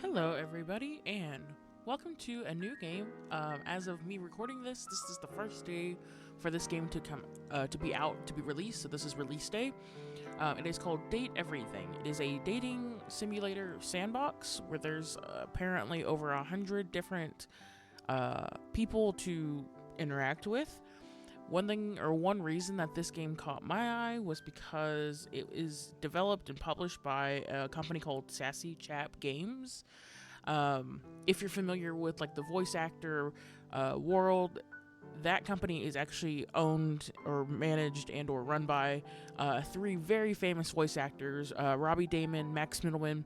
Hello, everybody, and welcome to a new game. As of me recording this is the first day for this game to come to be out to be released. So this is release day. It is called Date Everything. It is a dating simulator sandbox where there's apparently over 100 different people to interact with. One reason that this game caught my eye was because it is developed and published by a company called Sassy Chap Games. If you're familiar with like the voice actor world, that company is actually owned or managed and or run by three very famous voice actors, Robbie Damon, Max Middleman,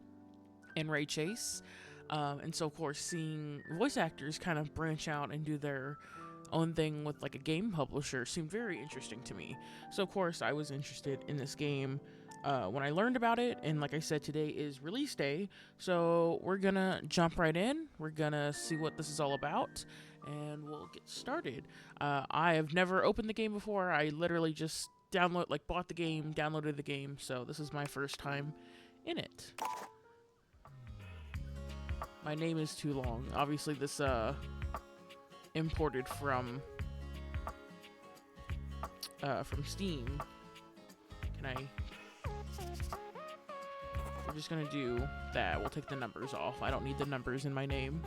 and Ray Chase. And so, of course, seeing voice actors kind of branch out and do their own thing with like a game publisher seemed very interesting to me. So, of course, I was interested in this game when I learned about it. And like I said, today is release day. So, we're gonna jump right in. We're gonna see what this is all about. And we'll get started. I have never opened the game before. I literally just bought the game, downloaded the game. So, this is my first time in it. My name is too long. Obviously, this imported from Steam. Can I? We're just gonna do that. We'll take the numbers off. I don't need the numbers in my name.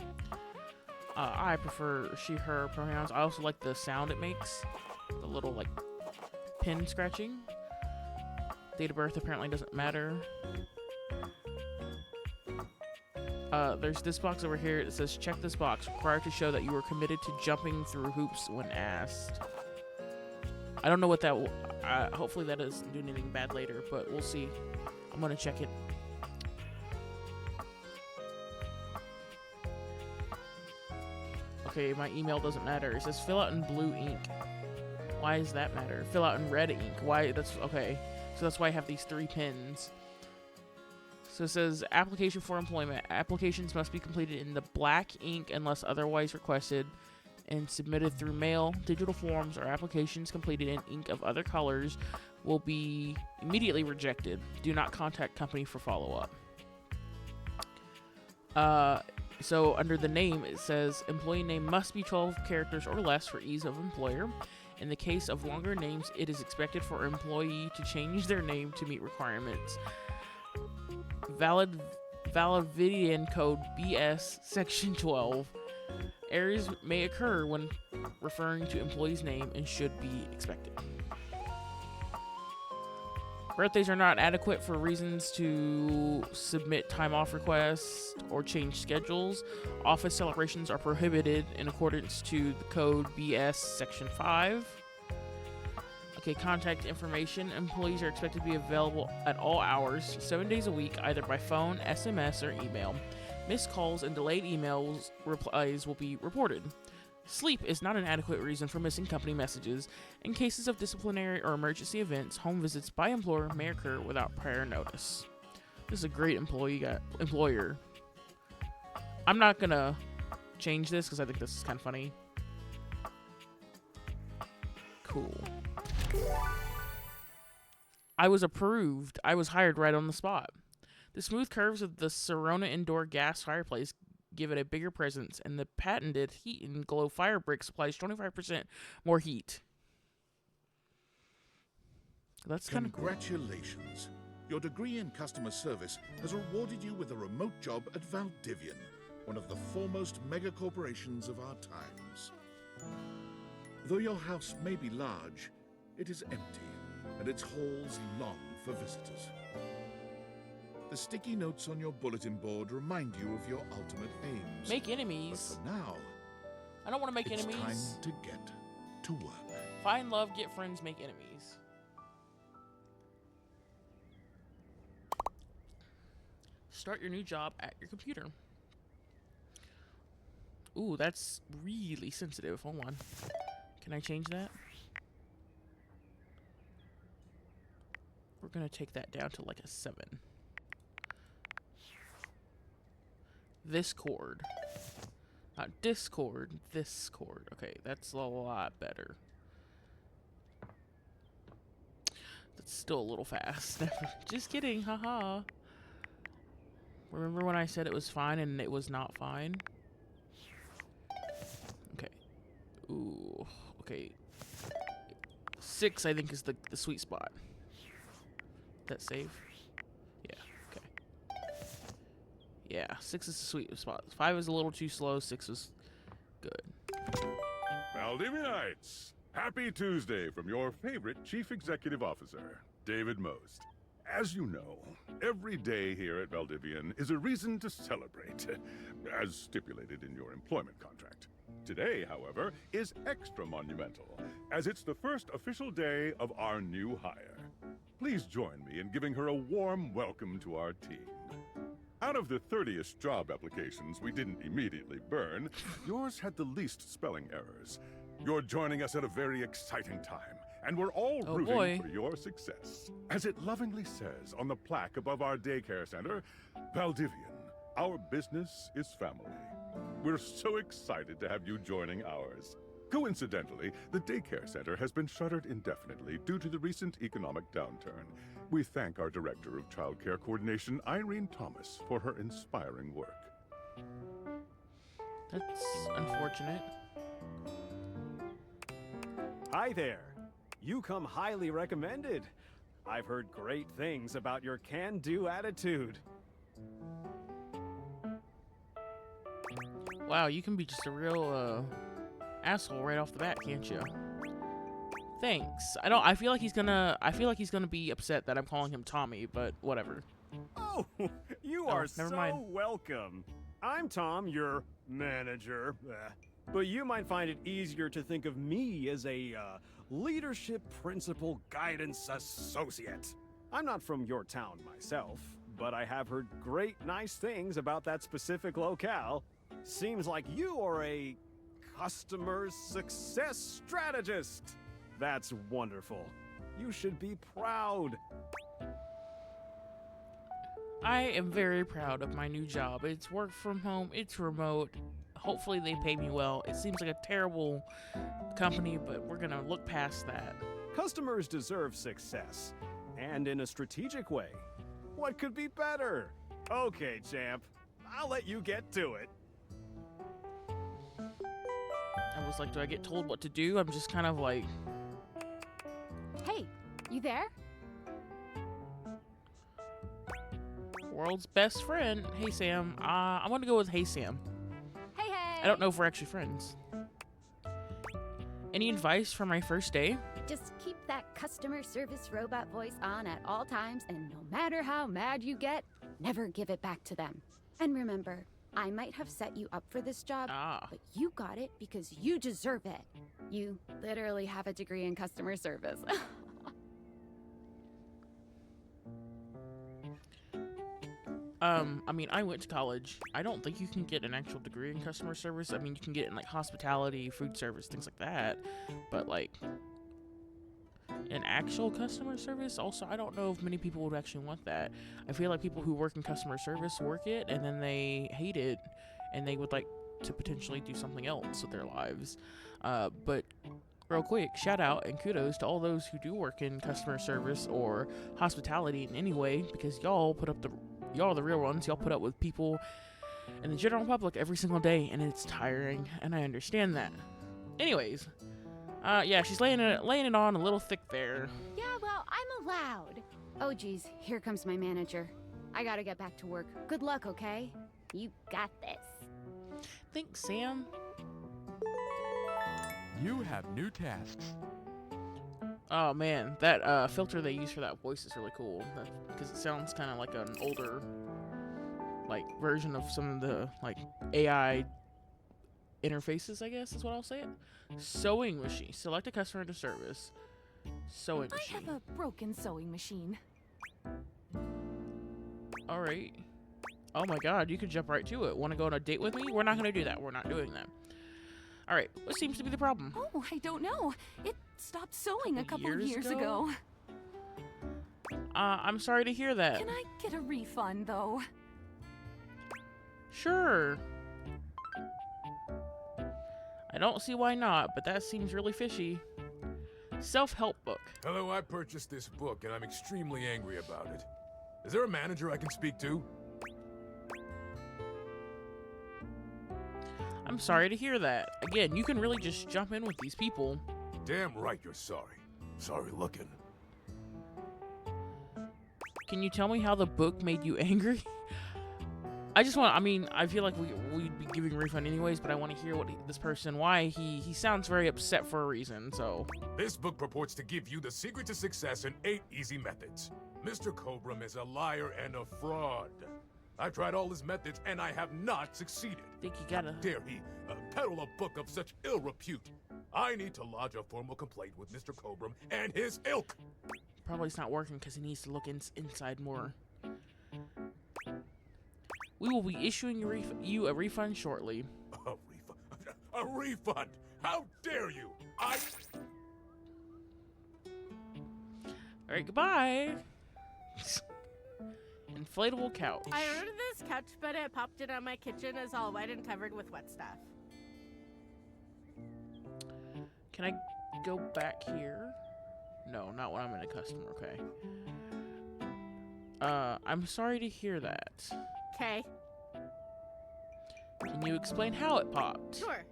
I prefer she/her pronouns. I also like the sound it makes, the little like pin scratching. Date of birth apparently doesn't matter. There's this box over here. It says, check this box. Required to show that you are committed to jumping through hoops when asked. I don't know what that will... hopefully that doesn't do anything bad later, but we'll see. I'm going to check it. Okay, my email doesn't matter. It says, fill out in blue ink. Why does that matter? Fill out in red ink. Why? That's... Okay. So that's why I have these three pins. So it says, application for employment. Applications must be completed in the black ink unless otherwise requested and submitted through mail. Digital forms or applications completed in ink of other colors will be immediately rejected. Do not contact company for follow-up. So under the name, it says, employee name must be 12 characters or less for ease of employer. In the case of longer names, it is expected for employee to change their name to meet requirements. Validity code BS section 12. Errors may occur when referring to employee's name and should be expected. Birthdays are not adequate for reasons to submit time off requests or change schedules. Office celebrations are prohibited in accordance to the code BS section 5. Okay, contact information. Employees are expected to be available at all hours, 7 days a week, either by phone, SMS, or email. Missed calls and delayed emails replies will be reported. Sleep is not an adequate reason for missing company messages. In cases of disciplinary or emergency events, home visits by employer may occur without prior notice. This is a great employer. I'm not gonna change this because I think this is kind of funny. Cool. I was approved. I was hired right on the spot. The smooth curves of the Sorona indoor gas fireplace give it a bigger presence, and the patented Heat and Glow fire brick supplies 25% more heat. That's kind of cool. Congratulations. Your degree in customer service has rewarded you with a remote job at Valdivian, one of the foremost mega corporations of our times. Though your house may be large, it is empty, and its halls long for visitors. The sticky notes on your bulletin board remind you of your ultimate aims. Make enemies. But for now, I don't want to make it's enemies. time to get to work. Find love, get friends, make enemies. Start your new job at your computer. Ooh, that's really sensitive. Hold on. Can I change that? We're going to take that down to like a 7. This chord. Not Discord, this chord. Okay, that's a lot better. That's still a little fast. Just kidding, haha. Remember when I said it was fine and it was not fine? Okay. Ooh. Okay. 6, I think, is the sweet spot. That's safe? Yeah. Okay. Yeah, 6 is the sweet spot. 5 is a little too slow. 6 is good. Valdivianites, happy Tuesday from your favorite Chief Executive Officer, David Most. As you know, every day here at Valdivian is a reason to celebrate, as stipulated in your employment contract. Today, however, is extra monumental, as it's the first official day of our new hire. Please join me in giving her a warm welcome to our team. Out of the 30-ish job applications we didn't immediately burn, yours had the least spelling errors. You're joining us at a very exciting time, and we're all rooting for your success. As it lovingly says on the plaque above our daycare center, Valdivian, our business is family. We're so excited to have you joining ours. Coincidentally, the daycare center has been shuttered indefinitely due to the recent economic downturn. We thank our Director of Child Care Coordination, Irene Thomas, for her inspiring work. That's unfortunate. Hi there. You come highly recommended. I've heard great things about your can-do attitude. Wow, you can be just a real asshole right off the bat, can't you? Thanks. I feel like he's gonna be upset that I'm calling him Tommy, but whatever. Oh, you are never so mind. welcome. I'm Tom, your manager. But you might find it easier to think of me as a leadership principal guidance associate. I'm not from your town myself, but I have heard great nice things about that specific locale. Seems like you are a customer success strategist. That's wonderful. You should be proud. I am very proud of my new job. It's work from home, it's remote. Hopefully they pay me well. It seems like a terrible company, but we're gonna look past that. Customers deserve success, and in a strategic way. What could be better? Okay, champ. I'll let you get to it. I was like, do I get told what to do? I'm just kind of like... Hey, you there? World's best friend. Hey, Sam. I'm gonna go with Hey, Sam. Hey, hey! I don't know if we're actually friends. Any advice for my first day? Just keep that customer service robot voice on at all times, and no matter how mad you get, never give it back to them. And remember, I might have set you up for this job, but you got it because you deserve it. You literally have a degree in customer service. I mean, I went to college. I don't think you can get an actual degree in customer service. I mean, you can get it in, like, hospitality, food service, things like that. But, like, in actual customer service, also, I don't know if many people would actually want that. I feel like people who work in customer service work it, and then they hate it, and they would like to potentially do something else with their lives. But real quick, shout out and kudos to all those who do work in customer service or hospitality in any way, because y'all are the real ones. Y'all put up with people and the general public every single day, and it's tiring, and I understand that. Anyways, yeah, she's laying it on a little thick there. Yeah, well, I'm allowed. Oh, geez, here comes my manager. I gotta get back to work. Good luck, okay? You got this. Thanks, Sam. You have new tasks. Oh man, that filter they use for that voice is really cool, because it sounds kind of like an older, like, version of some of the, like, AI interfaces, I guess is what I'll say it. Sewing machine. Select a customer to service. Sewing machine. I have a broken sewing machine. Alright. Oh my god, you can jump right to it. Want to go on a date with me? We're not going to do that. We're not doing that. Alright, what seems to be the problem? Oh, I don't know. It stopped sewing a couple years ago. I'm sorry to hear that. Can I get a refund, though? Sure. I don't see why not, but that seems really fishy. Self-help book. Hello, I purchased this book and I'm extremely angry about it. Is there a manager I can speak to? I'm sorry to hear that. Again, you can really just jump in with these people. Damn right you're sorry. Sorry looking. Can you tell me how the book made you angry? I mean, I feel like we'd be giving a refund anyways, but I want to hear what why he sounds very upset for a reason, so. This book purports to give you the secret to success in 8 easy methods. Mr. Cobram is a liar and a fraud. I've tried all his methods and I have not succeeded. Think you gotta. How dare he peddle a book of such ill repute? I need to lodge a formal complaint with Mr. Cobram and his ilk. Probably it's not working because he needs to look inside more. We will be issuing you a refund shortly. A refund? A refund? How dare you? Alright, goodbye. Inflatable couch. I ordered this couch, but it popped in on my kitchen as all white and covered with wet stuff. Can I go back here? No, not when I'm in a customer, okay. I'm sorry to hear that. Okay. Can you explain how it popped? Sure.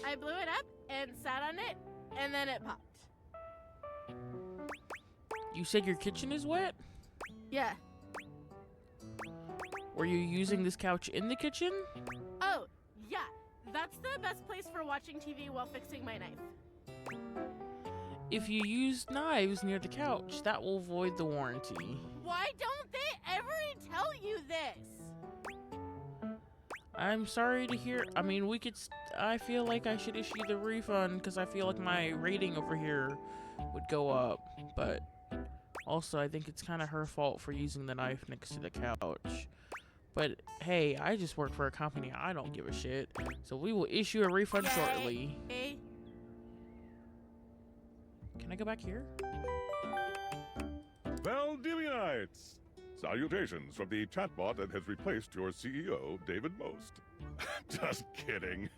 I blew it up and sat on it, and then it popped. You said your kitchen is wet? Yeah. Were you using this couch in the kitchen? Oh, yeah. That's the best place for watching TV while fixing my knife. If you use knives near the couch, that will void the warranty. Why don't they ever tell you this? I'm sorry to hear. I mean, I feel like I should issue the refund because I feel like my rating over here would go up. But also, I think it's kind of her fault for using the knife next to the couch. But hey, I just work for a company. I don't give a shit. So we will issue a refund shortly. Hey. Can I go back here? Valdivianites! Salutations from the chatbot that has replaced your CEO, David Most. Just kidding.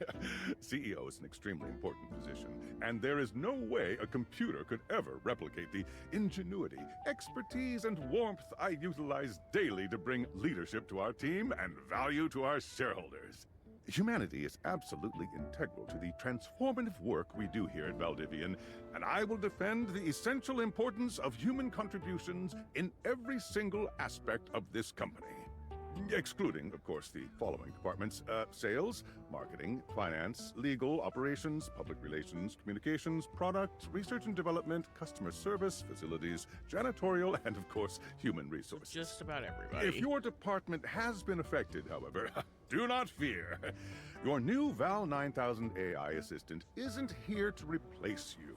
CEO is an extremely important position, and there is no way a computer could ever replicate the ingenuity, expertise, and warmth I utilize daily to bring leadership to our team and value to our shareholders. Humanity is absolutely integral to the transformative work we do here at Valdivian, and I will defend the essential importance of human contributions in every single aspect of this company. Excluding, of course, the following departments: sales, marketing, finance, legal, operations, public relations, communications, product, research and development, customer service, facilities, janitorial, and, of course, human resources. Just about everybody. If your department has been affected, however, do not fear. Your new Val 9000 AI assistant isn't here to replace you.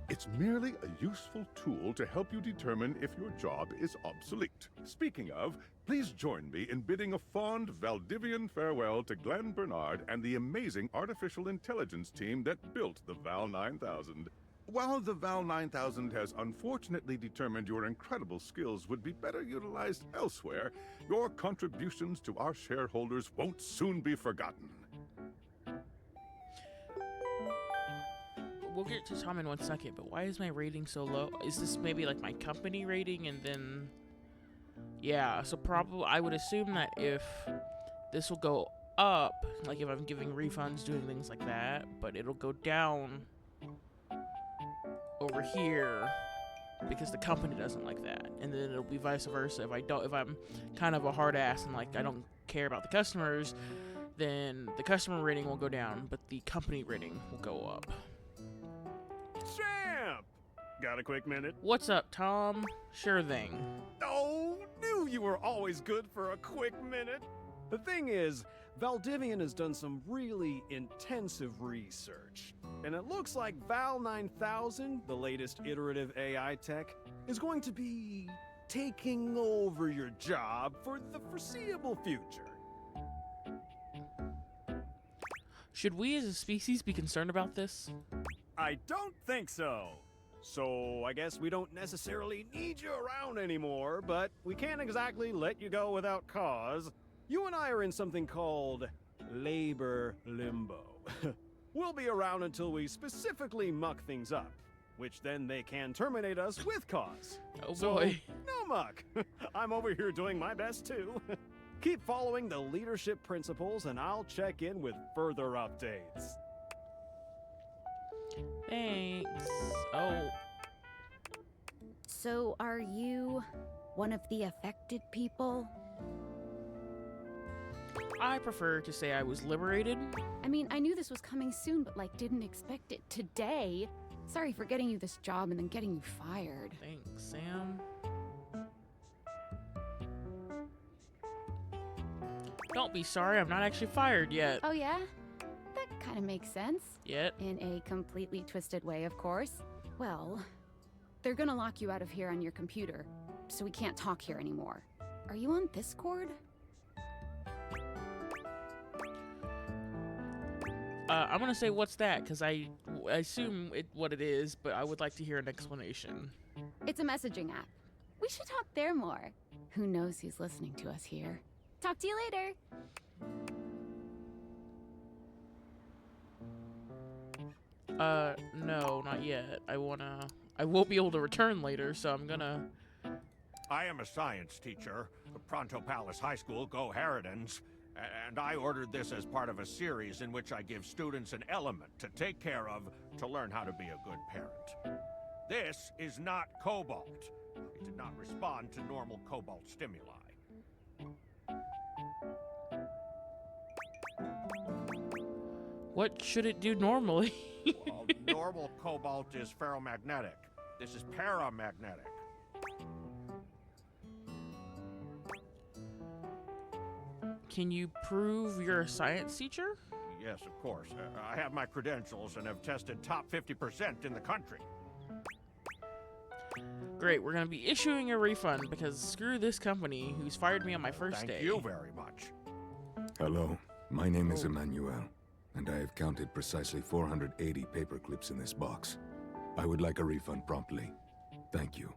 It's merely a useful tool to help you determine if your job is obsolete. Speaking of, please join me in bidding a fond Valdivian farewell to Glenn Bernard and the amazing artificial intelligence team that built the Val 9000. While the Val 9000 has unfortunately determined your incredible skills would be better utilized elsewhere, your contributions to our shareholders won't soon be forgotten. We'll get to Tom in 1 second, but why is my rating so low? Is this maybe like my company rating and then... Yeah, so probably I would assume that if this will go up, like if I'm giving refunds, doing things like that, but it'll go down over here because the company doesn't like that, and then it'll be vice versa. If I'm kind of a hard ass and like I don't care about the customers, then the customer rating will go down, but the company rating will go up. Champ! Got a quick minute? What's up, Tom? Sure thing. Oh, knew you were always good for a quick minute. The thing is, Valdivian has done some really intensive research, and it looks like Val 9000, the latest iterative AI tech, is going to be taking over your job for the foreseeable future. Should we as a species be concerned about this? I don't think so. So I guess we don't necessarily need you around anymore, but we can't exactly let you go without cause. You and I are in something called labor limbo. We'll be around until we specifically muck things up, which then they can terminate us with cause. Oh So, boy. no muck. I'm over here doing my best too. Keep following the leadership principles, and I'll check in with further updates. Thanks. Oh, So, are you one of the affected people? I prefer to say I was liberated. I mean, I knew this was coming soon, but like, didn't expect it today. Sorry for getting you this job and then getting you fired. Thanks, Sam. Don't be sorry, I'm not actually fired yet. Oh, yeah? That kind of makes sense. Yet. In a completely twisted way, of course. Well, they're gonna lock you out of here on your computer, so we can't talk here anymore. Are you on Discord? I'm gonna say what's that, because I assume what it is, but I would like to hear an explanation. It's a messaging app. We should talk there more. Who knows who's listening to us here? Talk to you later. No, not yet. I won't be able to return later, so I'm gonna... I am a science teacher, Pronto Palace High School, Go Harridans, and I ordered this as part of a series in which I give students an element to take care of to learn how to be a good parent. This is not cobalt. It did not respond to normal cobalt stimuli. What should it do normally? Well, normal cobalt is ferromagnetic. This is paramagnetic. Can you prove you're a science teacher? Yes, of course. I have my credentials and have tested top 50% in the country. Great, we're gonna be issuing a refund because screw this company who's fired me on my first day. Thank you very much. Hello, my name is Emmanuel, and I have counted precisely 480 paper clips in this box. I would like a refund promptly. Thank you.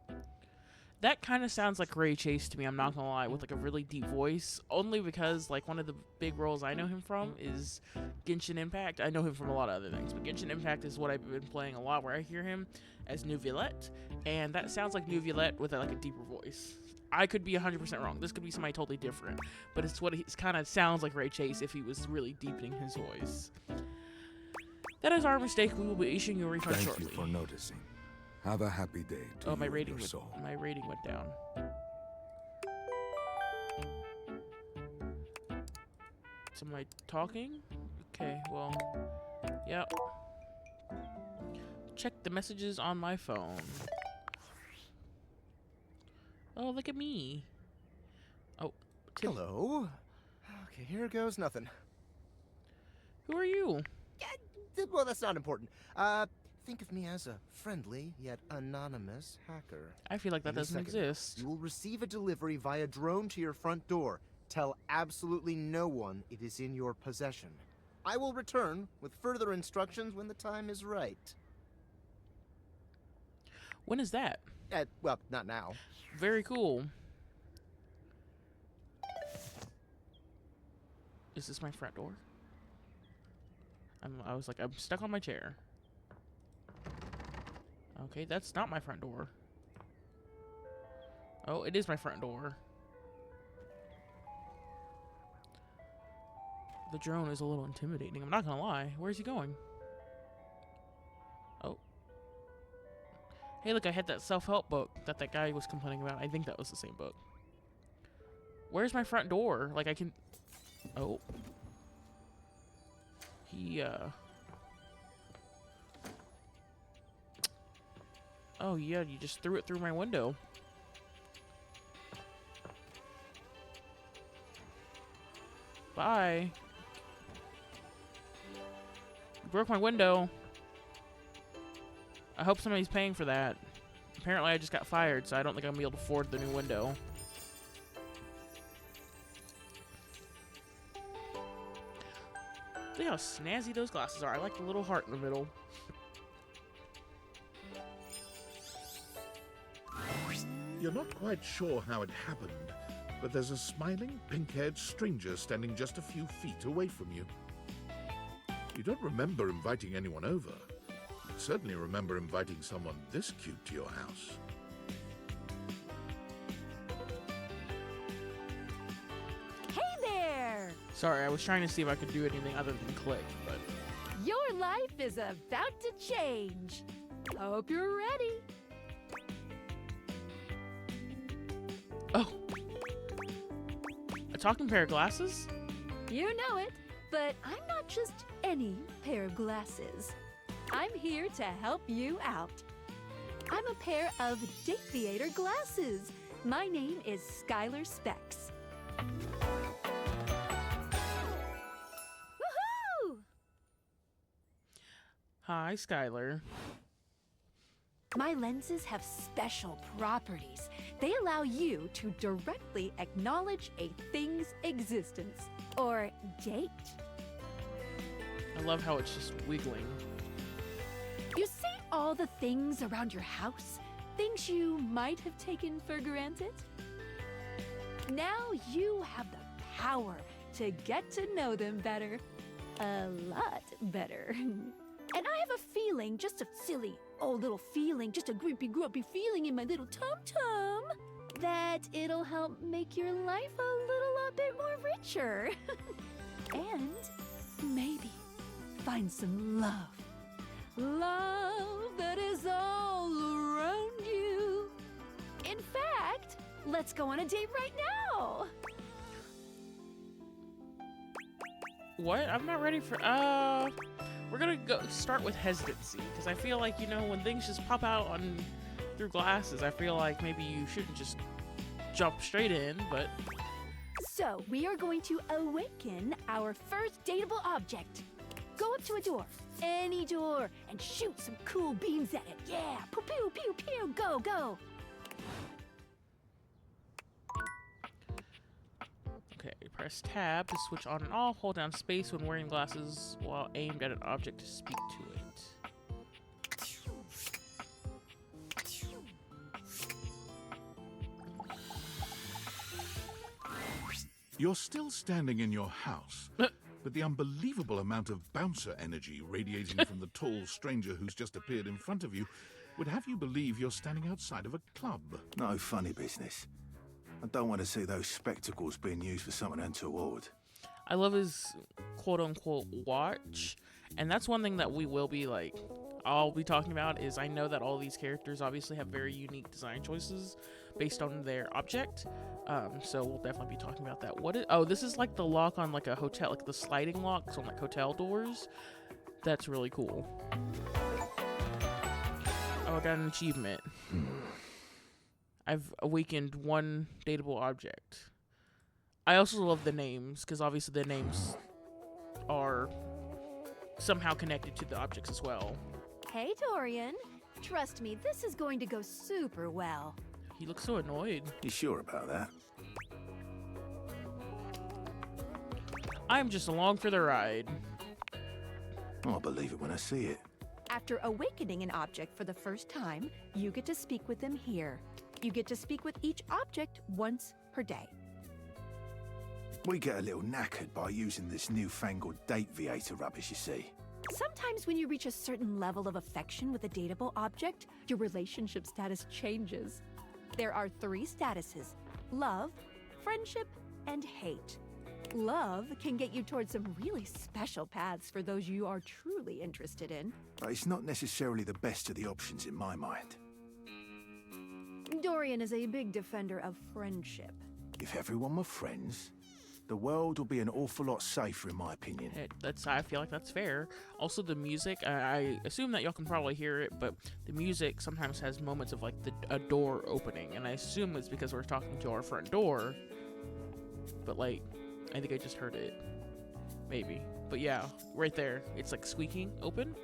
That kind of sounds like Ray Chase to me, I'm not gonna lie, with like a really deep voice. Only because like one of the big roles I know him from is Genshin Impact. I know him from a lot of other things, but Genshin Impact is what I've been playing a lot, where I hear him as Neuvillette, and that sounds like Neuvillette with like a deeper voice. I could be 100% wrong. This could be somebody totally different, but it's what it kind of sounds like Ray Chase if he was really deepening his voice. That is our mistake. We will be issuing you a refund shortly. Thank you for noticing. Have a happy day to Oh, my you and rating your went, soul. my rating went down. Somebody talking? Okay, well, yep. Check the messages on my phone. Oh, look at me. Oh, Tim. Hello. Okay, here goes nothing. Who are you? Well, that's not important. Think of me as a friendly yet anonymous hacker. I feel like that In a doesn't second, exist. You will receive a delivery via drone to your front door. Tell absolutely no one it is in your possession. I will return with further instructions when the time is right. When is that? Well, not now. Very cool. Is this my front door? I was like, I'm stuck on my chair. Okay, that's not my front door. Oh, it is my front door. The drone is a little intimidating. I'm not gonna lie. Where's he going? Oh. Hey, look, I had that self-help book that guy was complaining about. I think that was the same book. Where's my front door? Like, I can... Oh. He, Oh, yeah, you just threw it through my window. Bye. You broke my window. I hope somebody's paying for that. Apparently I just got fired, so I don't think I'm gonna be able to afford the new window. Look how snazzy those glasses are. I like the little heart in the middle. You're not quite sure how it happened, but there's a smiling, pink-haired stranger standing just a few feet away from you. You don't remember inviting anyone over. You certainly remember inviting someone this cute to your house. Hey, Sorry, I was trying to see if I could do anything other than click, but... Your life is about to change. Hope you're ready. Oh. A talking pair of glasses? You know it, but I'm not just any pair of glasses. I'm here to help you out. I'm a pair of Dateviator glasses. My name is Skylar Specs. Woohoo! Hi, Skylar. My lenses have special properties. They allow you to directly acknowledge a thing's existence, or date. I love how it's just wiggling. You see all the things around your house? Things you might have taken for granted? Now you have the power to get to know them better. A lot better. And I have a feeling, just a silly old little feeling, just a grumpy feeling in my little tum-tum, that it'll help make your life a little bit more richer. And maybe find some love. Love that is all around you. In fact, let's go on a date right now. What? I'm not ready for, we're gonna start with hesitancy, because I feel like, you know, when things just pop out on through glasses, I feel like maybe you shouldn't just jump straight in, but... So, we are going to awaken our first dateable object. Go up to a door, any door, and shoot some cool beams at it. Yeah, pew pew pew pew, go, go. Okay, press tab to switch on and off. Hold down space when wearing glasses while aimed at an object to speak to it. You're still standing in your house, but the unbelievable amount of bouncer energy radiating from the tall stranger who's just appeared in front of you would have you believe you're standing outside of a club. No funny business. I don't want to see those spectacles being used for something untoward. I love his quote-unquote watch, and that's one thing that we will be like, I'll be talking about is I know that all these characters obviously have very unique design choices based on their object, so we'll definitely be talking about that. Oh, this is like the lock on like a hotel, like the sliding locks on like hotel doors. That's really cool. Oh, I got an achievement. I've awakened one dateable object. I also love the names, because obviously the names are somehow connected to the objects as well. Hey, Dorian. Trust me, this is going to go super well. He looks so annoyed. You sure about that? I'm just along for the ride. I'll believe it when I see it. After awakening an object for the first time, you get to speak with them here. You get to speak with each object once per day. We get a little knackered by using this newfangled Dateviator rubbish, you see. Sometimes when you reach a certain level of affection with a dateable object, your relationship status changes. There are 3 statuses: love, friendship, and hate. Love can get you towards some really special paths for those you are truly interested in. But it's not necessarily the best of the options in my mind. Dorian is a big defender of friendship. If everyone were friends, the world would be an awful lot safer, in my opinion. I feel like that's fair. Also, the music, I assume that y'all can probably hear it, but the music sometimes has moments of like a door opening, and I assume it's because we're talking to our front door. But like, I think I just heard it. Maybe. But yeah, right there. It's like squeaking open.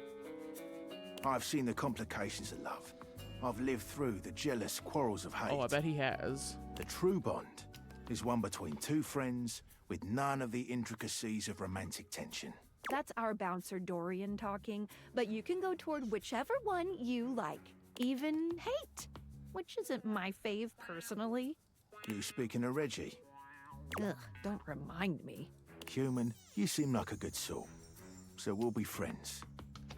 I've seen the complications of love. I've lived through the jealous quarrels of hate. Oh, I bet he has. The true bond is one between 2 friends with none of the intricacies of romantic tension. That's our bouncer Dorian talking, but you can go toward whichever one you like. Even hate, which isn't my fave personally. You speaking of Reggie? Ugh, don't remind me. Human, you seem like a good sort. So we'll be friends.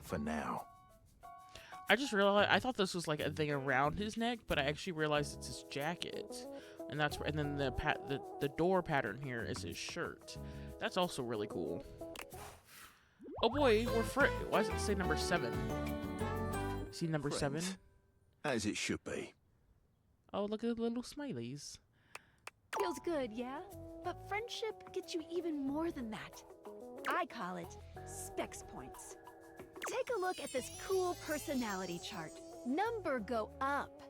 For now. I just realized, I thought this was like a thing around his neck, but I actually realized it's his jacket. And then the door pattern here is his shirt. That's also really cool. Oh boy, why does it say number 7? See number 7? As it should be. Oh, look at the little smileys. Feels good, yeah? But friendship gets you even more than that. I call it specs points. Take a look at this cool personality chart. Number go up.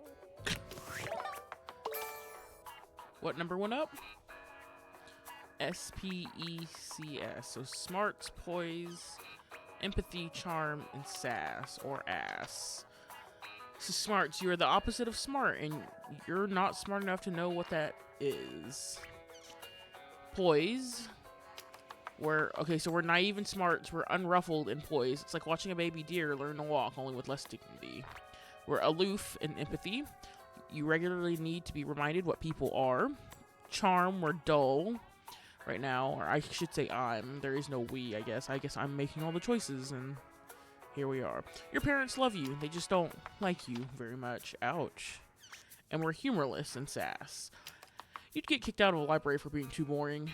What number went up? SPECS. So smarts, poise, empathy, charm, and sass or ass. So smarts, you're the opposite of smart, and you're not smart enough to know what that is. Poise. We're naive and smart. We're unruffled and poised. It's like watching a baby deer learn to walk, only with less dignity. We're aloof and empathy. You regularly need to be reminded what people are. Charm, we're dull right now, or I should say I'm. There is no we, I guess. I guess I'm making all the choices, and here we are. Your parents love you. They just don't like you very much. Ouch. And we're humorless and sass. You'd get kicked out of a library for being too boring.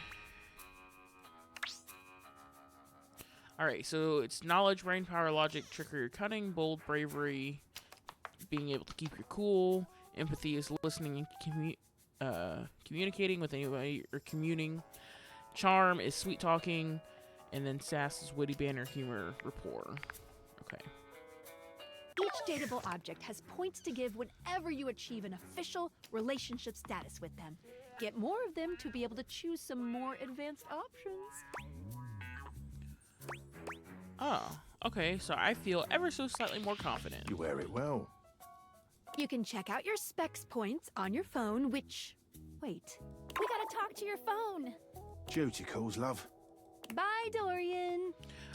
Alright, so it's knowledge, brain power, logic, trickery, cunning, bold, bravery, being able to keep your cool. Empathy is listening and communicating with anybody or communing. Charm is sweet talking. And then sass is witty banter, humor, rapport. Okay. Each dateable object has points to give whenever you achieve an official relationship status with them. Get more of them to be able to choose some more advanced options. Oh, okay, so I feel ever so slightly more confident. You wear it well. You can check out your specs points on your phone, which... Wait. We gotta talk to your phone. Duty calls, love. Bye, Dorian.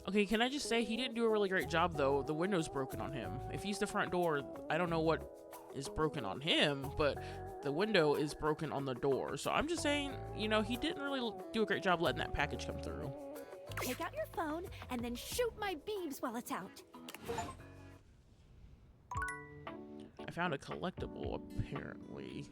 Okay, can I just say he didn't do a really great job, though. The window's broken on him. If he's the front door, I don't know what is broken on him, but the window is broken on the door. So I'm just saying, you know, he didn't really do a great job letting that package come through. Take out your phone and then shoot my beams while it's out. I found a collectible, apparently.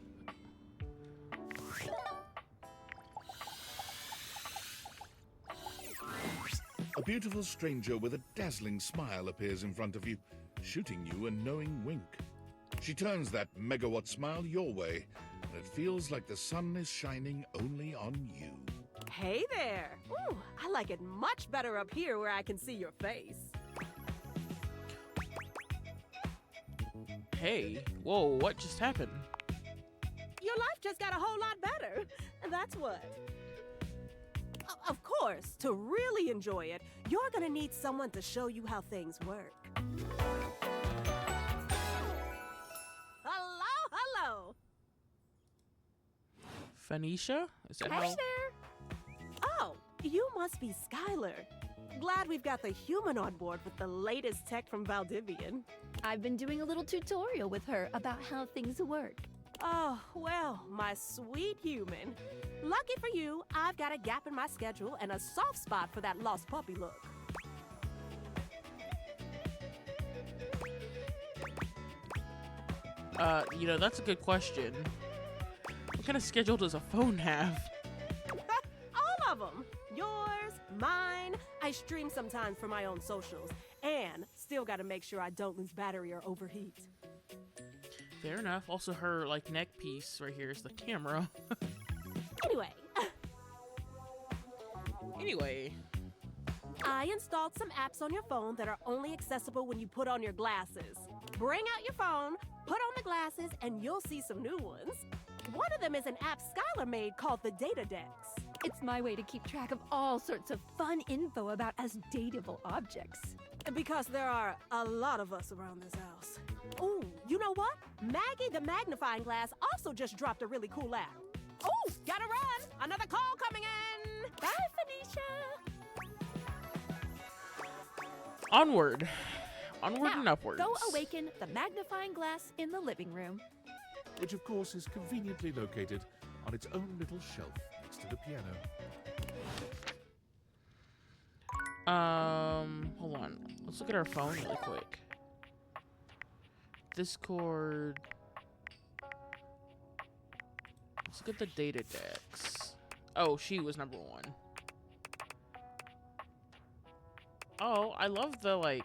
A beautiful stranger with a dazzling smile appears in front of you, shooting you a knowing wink. She turns that megawatt smile your way, and it feels like the sun is shining only on you. Hey there! Ooh, I like it much better up here where I can see your face. Hey, whoa, what just happened? Your life just got a whole lot better. That's what. Of course, to really enjoy it, you're gonna need someone to show you how things work. Hello, hello! Phoenicia? Is that Hey how? there! Oh, you must be Skylar. Glad we've got the human on board with the latest tech from Valdivian. I've been doing a little tutorial with her about how things work. Oh, well, my sweet human. Lucky for you, I've got a gap in my schedule and a soft spot for that lost puppy look. You know, that's a good question. What kind of schedule does a phone have? All of them. Yours, mine. I stream sometimes for my own socials. And still got to make sure I don't lose battery or overheat. Fair enough. Also, her, like, neck piece right here is the camera. Anyway, I installed some apps on your phone that are only accessible when you put on your glasses. Bring out your phone, put on the glasses, and you'll see some new ones. One of them is an app Skylar made called the Datadex. It's my way to keep track of all sorts of fun info about us dateable objects. Because there are a lot of us around this house. Ooh, you know what? Maggie the Magnifying Glass also just dropped a really cool app. Ooh, gotta run! Another call coming in! Bye, Phoenicia! Onward. Onward Now, and upwards. Go awaken the magnifying glass in the living room. Which, of course, is conveniently located on its own little shelf next to the piano. Hold on. Let's look at our phone really quick. Discord. Let's look at the Datadex. Oh, she was number 1. oh, I love the, like,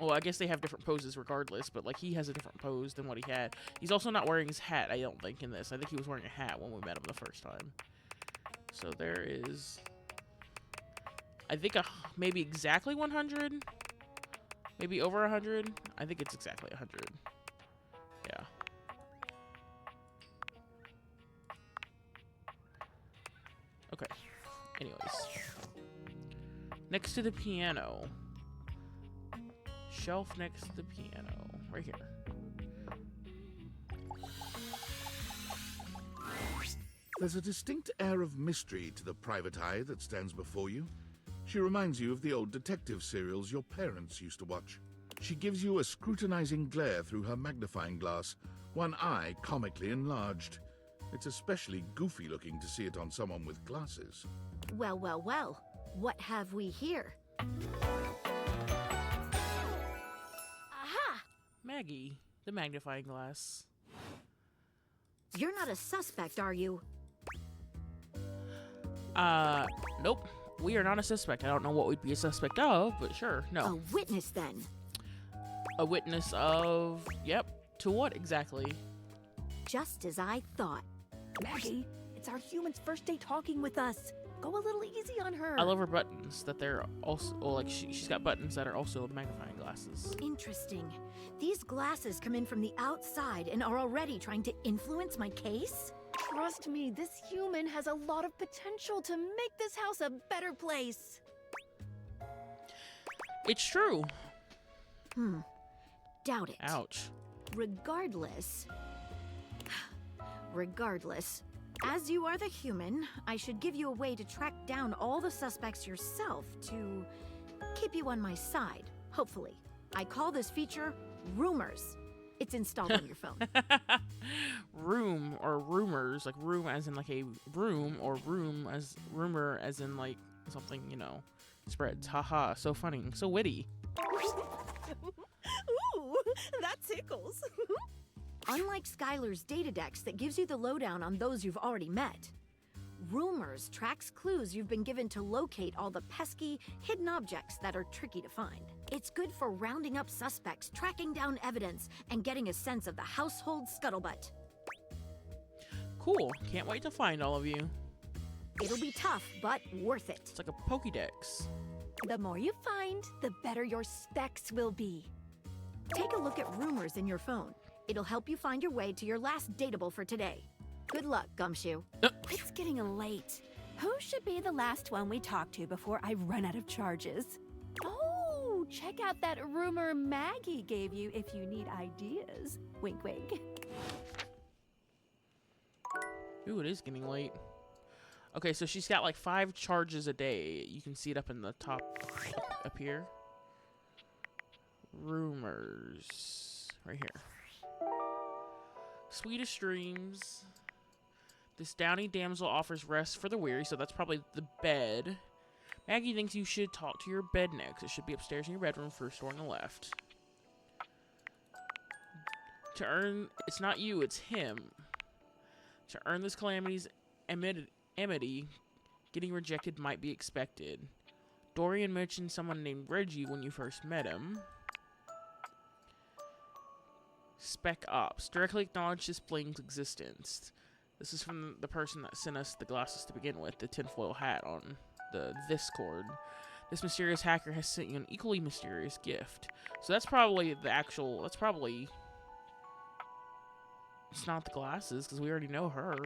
well, I guess they have different poses regardless, but, like, he has a different pose than what he had. He's also not wearing his hat, I don't think, in this. I think he was wearing a hat when we met him the first time. So there is, I think, maybe exactly 100? Maybe over 100? I think it's exactly 100. Yeah. Okay. Anyways. Next to the piano. Shelf next to the piano. Right here. There's a distinct air of mystery to the private eye that stands before you. She reminds you of the old detective serials your parents used to watch. She gives you a scrutinizing glare through her magnifying glass, one eye comically enlarged. It's especially goofy looking to see it on someone with glasses. Well, well, well. What have we here? Aha! Maggie, the magnifying glass. You're not a suspect, are you? Nope. We are not a suspect. I don't know what we'd be a suspect of, but sure, no. A witness, then. A witness of... Yep. To what exactly? Just as I thought. Maggie, it's our human's first day talking with us. Go a little easy on her. I love her buttons, that they're also... Well, like, she's got buttons that are also magnifying glasses. Interesting. These glasses come in from the outside and are already trying to influence my case? Trust me, this human has a lot of potential to make this house a better place. It's true. Doubt it. Ouch. Regardless, as you are the human, I should give you a way to track down all the suspects yourself to keep you on my side, hopefully. I call this feature Rumors. It's installed on your phone. Room or rumors, like room as in like a room, or room as rumor as in like something, you know, spreads. Haha, so funny, so witty. Ooh, that tickles. Unlike Skylar's Datadex that gives you the lowdown on those you've already met, Rumors tracks clues you've been given to locate all the pesky, hidden objects that are tricky to find. It's good for rounding up suspects, tracking down evidence, and getting a sense of the household scuttlebutt. Cool. Can't wait to find all of you. It'll be tough, but worth it. It's like a Pokédex. The more you find, the better your specs will be. Take a look at Rumors in your phone. It'll help you find your way to your last dateable for today. Good luck, Gumshoe. It's getting late. Who should be the last one we talk to before I run out of charges? Oh, check out that rumor Maggie gave you if you need ideas. Wink, wink. Ooh, it is getting late. Okay, so she's got like 5 charges a day. You can see it up in the top, up here. Rumors. Right here. Swedish dreams. This downy damsel offers rest for the weary, so that's probably the bed. Maggie thinks you should talk to your bed next. It should be upstairs in your bedroom, first door on the left. To earn... It's not you, it's him. To earn this calamity's amity, getting rejected might be expected. Dorian mentioned someone named Reggie when you first met him. Spec Ops. Directly acknowledge this bling's existence. This is from the person that sent us the glasses to begin with, the tinfoil hat on the Discord. This mysterious hacker has sent you an equally mysterious gift. So that's probably the actual... That's probably... It's not the glasses, because we already know her.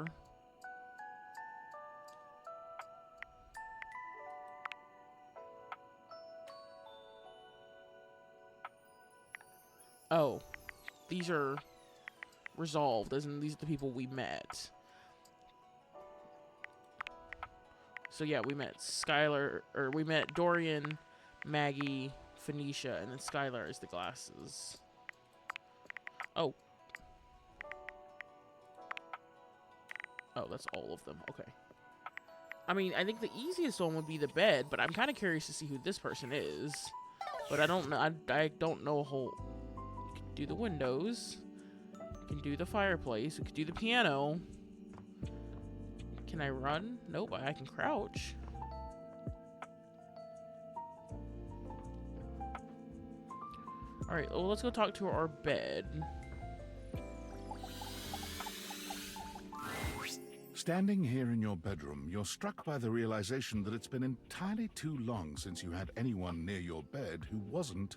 Oh. These are resolved, as in these are the people we met. So yeah, we met Skylar, or we met Dorian, Maggie, Phoenicia, and then Skylar is the glasses. Oh. Oh, that's all of them. Okay. I mean, I think the easiest one would be the bed, but I'm kind of curious to see who this person is. But I don't know. I don't know a whole... You can do the windows. You can do the fireplace. You can do the piano. Can I run? Nope, I can crouch. All right, well, let's go talk to our bed. Standing here in your bedroom, you're struck by the realization that it's been entirely too long since you had anyone near your bed who wasn't,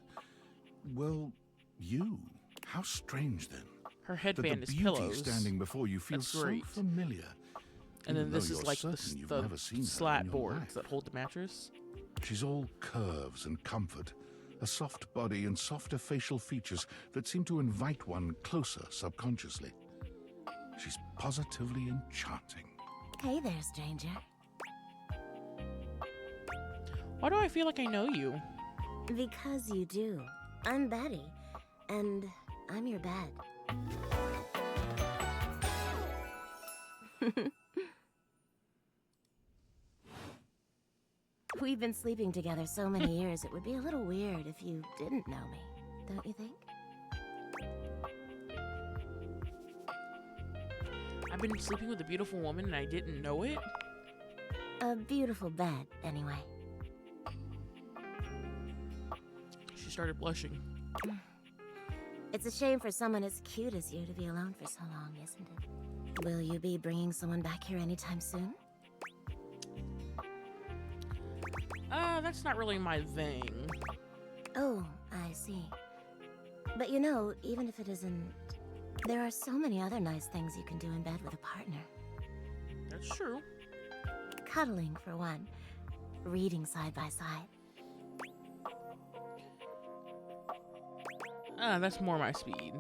well, you. How strange, then. Her headband that is the beauty pillows. standing before you feels That's great. so familiar. And then even this though is you're like certain you've the never seen her slat in your boards life. that hold the mattress. She's all curves and comfort, a soft body and softer facial features that seem to invite one closer subconsciously. She's positively enchanting. Hey there, stranger. Why do I feel like I know you? Because you do. I'm Betty, and I'm your bed. We've been sleeping together so many years, it would be a little weird if you didn't know me, don't you think? I've been sleeping with a beautiful woman and I didn't know it? A beautiful bed, anyway. She started blushing. It's a shame for someone as cute as you to be alone for so long, isn't it? Will you be bringing someone back here anytime soon? That's not really my thing. Oh, I see. But you know, even if it isn't, there are so many other nice things you can do in bed with a partner. That's true. Cuddling, for one. Reading side by side. That's more my speed.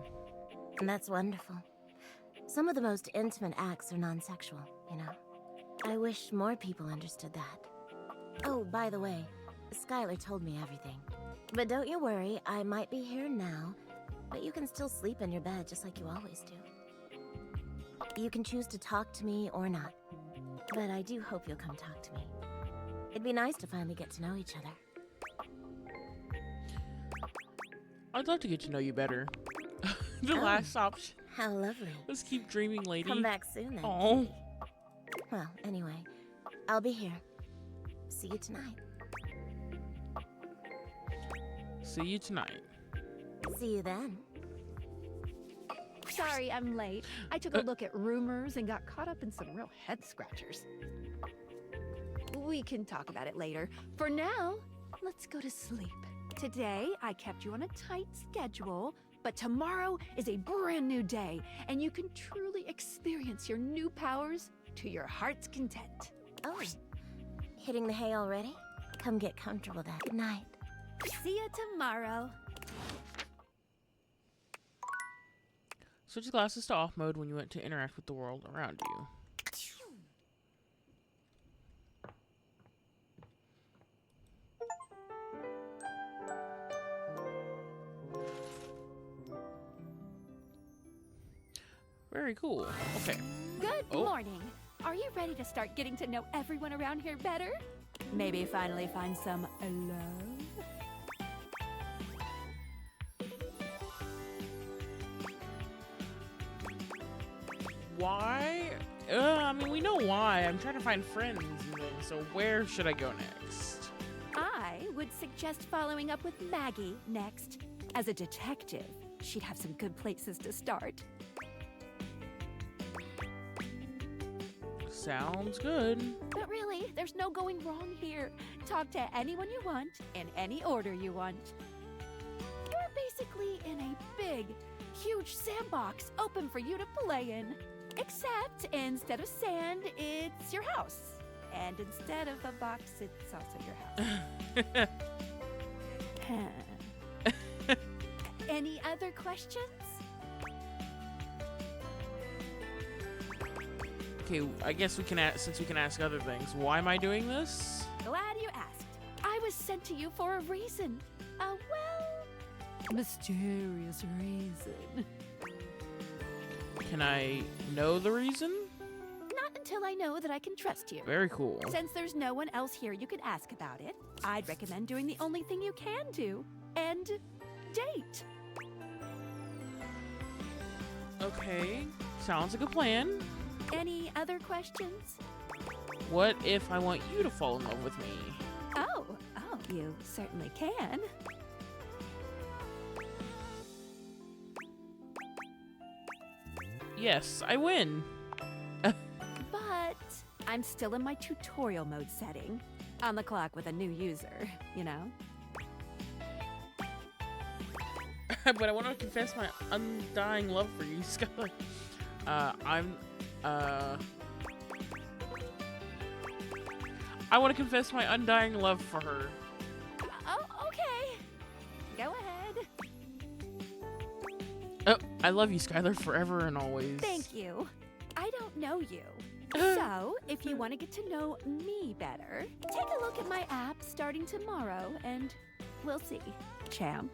And that's wonderful. Some of the most intimate acts are non-sexual, you know. I wish more people understood that. Oh, by the way, Skylar told me everything. But don't you worry, I might be here now, but you can still sleep in your bed just like you always do. You can choose to talk to me or not, but I do hope you'll come talk to me. It'd be nice to finally get to know each other. I'd love to get to know you better. The Oh, last option. How lovely. Let's keep dreaming, lady. Come back soon then. Oh. cutie. Well, anyway, I'll be here. See you tonight. See you tonight. See you then. Sorry, I'm late. I took a look at rumors and got caught up in some real head scratchers. We can talk about it later. For now, let's go to sleep. Today, I kept you on a tight schedule, but tomorrow is a brand new day, and you can truly experience your new powers to your heart's content. Oh, hitting the hay already? Come get comfortable then. Good night. See you tomorrow. Switch glasses to off mode when you want to interact with the world around you. Very cool. Okay. Good Oh. morning. Are you ready to start getting to know everyone around here better? Maybe finally find some love? Why? I mean, we know why. I'm trying to find friends and things, so where should I go next? I would suggest following up with Maggie next. As a detective, she'd have some good places to start. Sounds good. But really, there's no going wrong here. Talk to anyone you want, in any order you want. You're basically in a big, huge sandbox open for you to play in. Except instead of sand, it's your house. And instead of a box, it's also your house. Any other questions? Okay, I guess we can ask, since we can ask other things. Why am I doing this? Glad you asked. I was sent to you for a reason. A, well, mysterious reason. Can I know the reason? Not until I know that I can trust you. Very cool. Since there's no one else here you could ask about it, I'd recommend doing the only thing you can do, and date. Okay, sounds like a plan. Any other questions? What if I want you to fall in love with me? Oh, you certainly can. Yes, I win. But I'm still in my tutorial mode setting. On the clock with a new user, you know? But I want to confess my undying love for you, Skylar. I want to confess my undying love for her. Oh, okay. Go ahead. Oh, I love you, Skylar, forever and always. Thank you. I don't know you. So, if you want to get to know me better, take a look at my app starting tomorrow, and we'll see. Champ,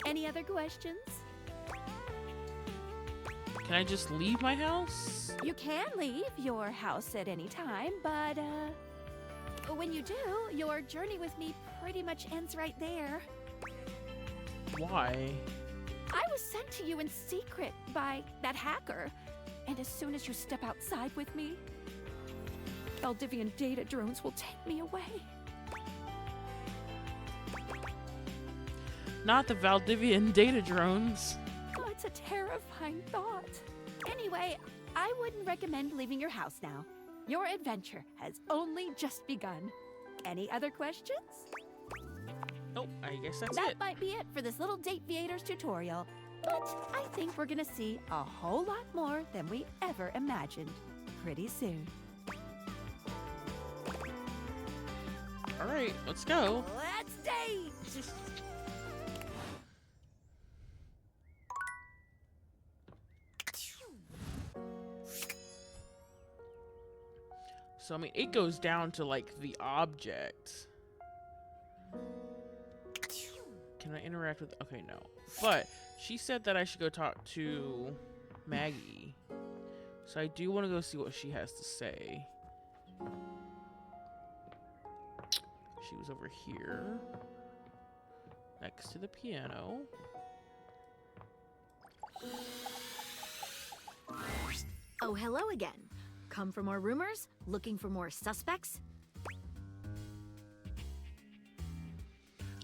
any other questions? Can I just leave my house? You can leave your house at any time, but, when you do, your journey with me pretty much ends right there. Why? I was sent to you in secret by that hacker. And as soon as you step outside with me, Valdivian data drones will take me away. Not the Valdivian data drones. Oh, it's a terrifying thought. Anyway, I wouldn't recommend leaving your house now. Your adventure has only just begun. Any other questions? Oh, I guess that's That it. might be it for this little Date Viators tutorial. But I think we're gonna see a whole lot more than we ever imagined pretty soon. All right, let's go. Let's date! So, I mean, it goes down to, like, the object. Can I interact with... Okay, no. But she said that I should go talk to Maggie. So I do want to go see what she has to say. She was over here. Next to the piano. Oh, hello again. Come for more rumors? Looking for more suspects?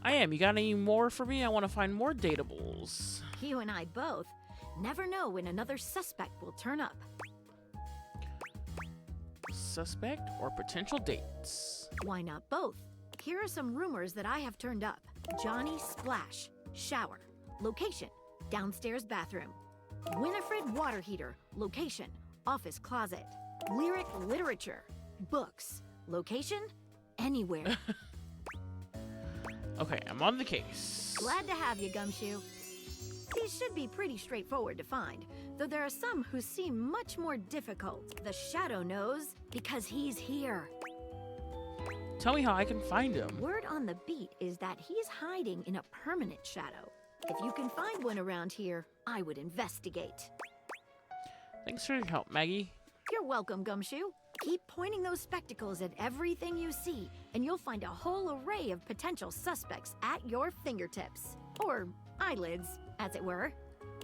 I am. You got any more for me? I want to find more datables. You and I both. Never know when another suspect will turn up. Suspect or potential dates? Why not both? Here are some rumors that I have turned up. Johnny Splash. Shower. Location. Downstairs bathroom. Winifred water heater. Location. Office closet. Lyric literature. Books. Location. Anywhere. Okay, I'm on the case. Glad to have you, Gumshoe. These should be pretty straightforward to find, though there are some who seem much more difficult. The Shadow knows because he's here. Tell me how I can find him. Word on the beat is that he's hiding in a permanent shadow. If you can find one around here, I would investigate. Thanks for your help, Maggie. You're welcome, Gumshoe. Keep pointing those spectacles at everything you see, and you'll find a whole array of potential suspects at your fingertips. Or eyelids, as it were.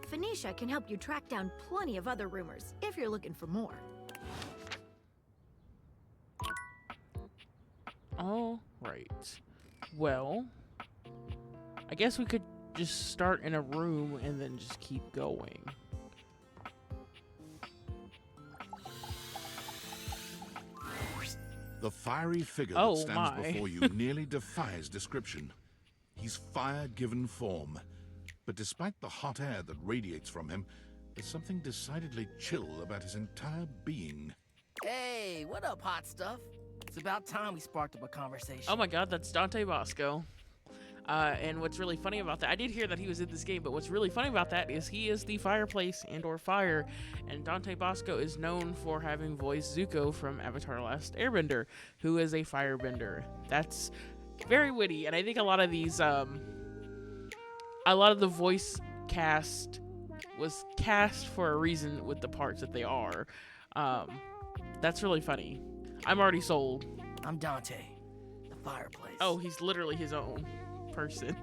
Phoenicia can help you track down plenty of other rumors, if you're looking for more. All right. Well, I guess we could just start in a room and then just keep going. The fiery figure Oh, that stands my. before you nearly defies description. He's fire given form. But despite the hot air that radiates from him, there's something decidedly chill about his entire being. Hey, what up, hot stuff? It's about time we sparked up a conversation. Oh my god, that's Dante Bosco. And what's really funny about that, I did hear that he was in this game, but what's really funny about that is he is the fireplace and or fire, and Dante Bosco is known for having voiced Zuko from Avatar: The Last Airbender, who is a firebender. That's very witty, and I think a lot of these, a lot of the voice cast was cast for a reason with the parts that they are. That's really funny. I'm already sold. I'm Dante, the fireplace. Oh, he's literally his own person.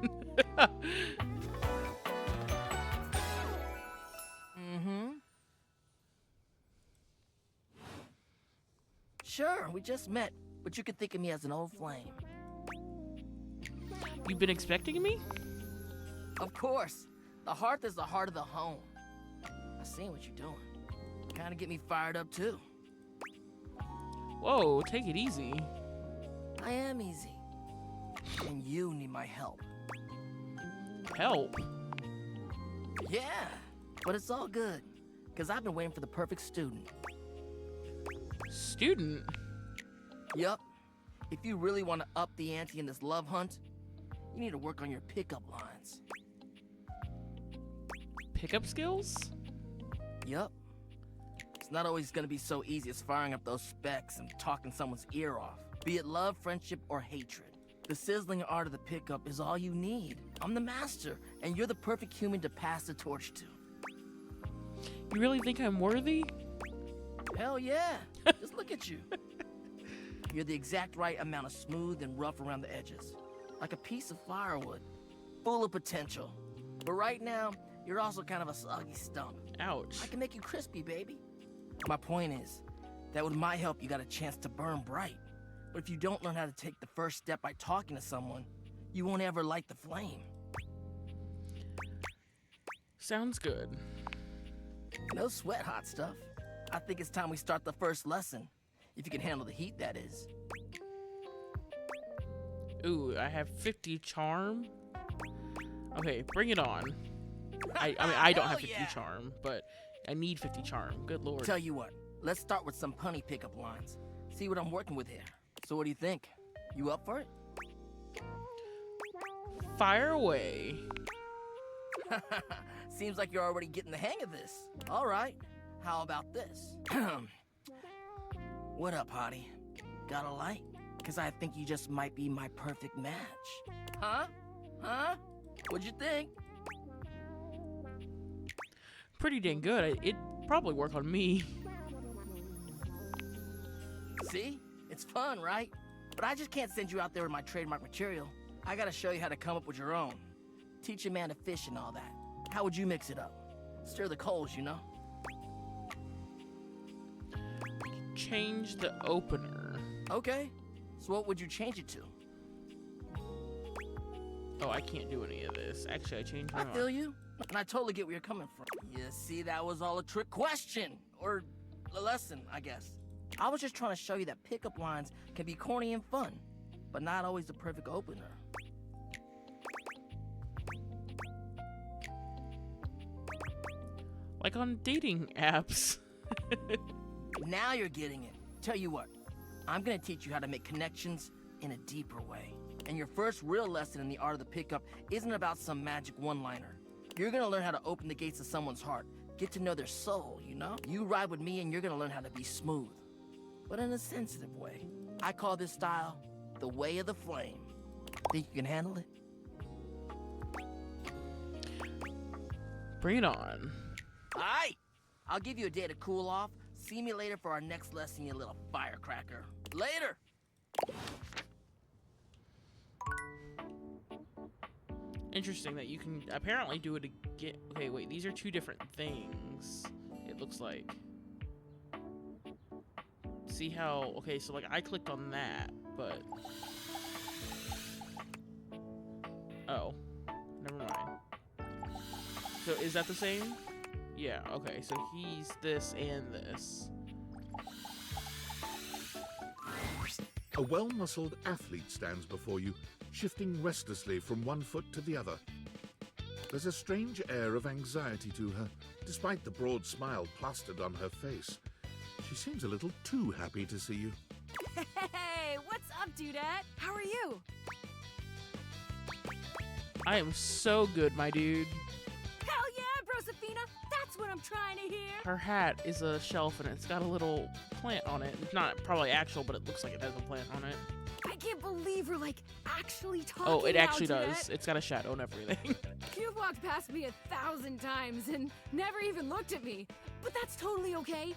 Sure, we just met, but you could think of me as an old flame. You've been expecting me? Of course. The hearth is the heart of the home. I seen what you're doing. Kinda get me fired up too. Whoa, take it easy. I am easy. And you need my help. Help? Yeah, but it's all good. Because I've been waiting for the perfect student. Student? Yup. If you really want to up the ante in this love hunt, you need to work on your pickup lines. Pickup skills? Yup. It's not always gonna be so easy as firing up those specs and talking someone's ear off. Be it love, friendship, or hatred. The sizzling art of the pickup is all you need. I'm the master, and you're the perfect human to pass the torch to. You really think I'm worthy? Hell yeah. Just look at you. You're the exact right amount of smooth and rough around the edges. Like a piece of firewood. Full of potential. But right now, you're also kind of a soggy stump. Ouch. I can make you crispy, baby. My point is, that with my help, you got a chance to burn bright. But if you don't learn how to take the first step by talking to someone, you won't ever light the flame. Sounds good. No sweat, hot stuff. I think it's time we start the first lesson. If you can handle the heat, that is. Ooh, I have 50 charm. Okay, bring it on. I mean, I don't have 50 charm, but I need 50 charm. Good lord. Tell you what, let's start with some punny pickup lines. See what I'm working with here. So what do you think? You up for it? Fire away. Seems like you're already getting the hang of this. All right, how about this? What up, hottie? Got a light? Because I think you just might be my perfect match. Huh? Huh? What'd you think? Pretty dang good. It'd probably work on me. See? It's fun, right? But I just can't send you out there with my trademark material. I gotta show you how to come up with your own. Teach a man to fish and all that. How would you mix it up? Stir the coals, you know? Change the opener. Okay. So what would you change it to? Oh, I can't do any of this. Actually, I changed my I mind. feel you. And I totally get where you're coming from. You see, that was all a trick question. Or a lesson, I guess. I was just trying to show you that pickup lines can be corny and fun, but not always the perfect opener. Like on dating apps. Now you're getting it. Tell you what, I'm gonna teach you how to make connections in a deeper way. And your first real lesson in the art of the pickup isn't about some magic one-liner. You're gonna learn how to open the gates of someone's heart, get to know their soul, you know? You ride with me and you're gonna learn how to be smooth, but in a sensitive way. I call this style the way of the flame. Think you can handle it? Bring it on. Aight! I'll give you a day to cool off. See me later for our next lesson, you little firecracker. Later! Interesting that you can apparently do it again. Okay, wait, these are two different things, it looks like. See how, okay, so like I clicked on that, but... Oh, never mind. So is that the same? Yeah, okay, so he's this and this. A well-muscled athlete stands before you, shifting restlessly from one foot to the other. There's a strange air of anxiety to her, despite the broad smile plastered on her face. She seems a little too happy to see you. Hey, what's up, dudette? How are you? I am so good, my dude. Hell yeah, Brosafina! That's what I'm trying to hear! Her hat is a shelf and it's got a little plant on it. It's not probably actual, but it looks like it has a plant on it. I can't believe we're, like, actually talking. Oh, it actually now, does. Dudette. It's got a shadow and everything. You've walked past me 1,000 times and never even looked at me. But that's totally okay.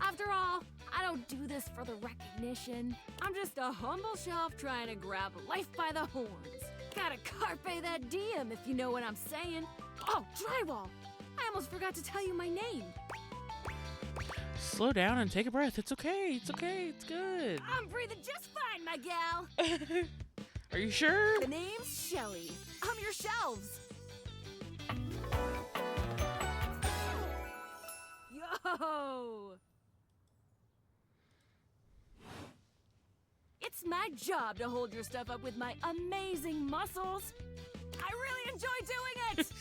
After all, I don't do this for the recognition. I'm just a humble shelf trying to grab life by the horns. Gotta carpe that diem, if you know what I'm saying. Oh, drywall! I almost forgot to tell you my name. Slow down and take a breath. It's okay. It's okay. It's good. I'm breathing just fine, my gal. Are you sure? The name's Shelly. I'm your shelves. Whoa! It's my job to hold your stuff up with my amazing muscles. I really enjoy doing it!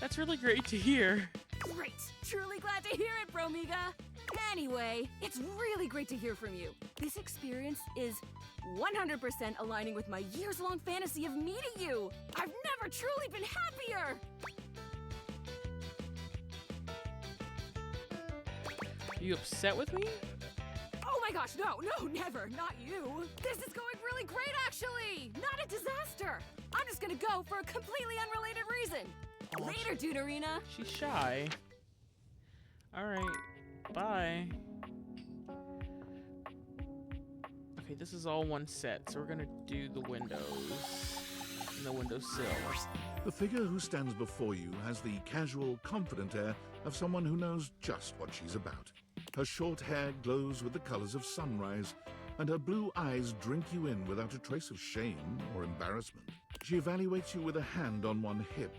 That's really great to hear. Great! Truly glad to hear it, Bromiga! Anyway, it's really great to hear from you. This experience is 100% aligning with my years-long fantasy of meeting you. I've never truly been happier! Are you upset with me? Oh my gosh, no, never, not you. This is going really great, actually. Not a disaster. I'm just gonna go for a completely unrelated reason. Oh, Later, Deuterina. She's shy. All right, bye. Okay, this is all one set, so we're gonna do the windows and the windowsill. The figure who stands before you has the casual, confident air of someone who knows just what she's about. Her short hair glows with the colors of sunrise, and her blue eyes drink you in without a trace of shame or embarrassment. She evaluates you with a hand on one hip,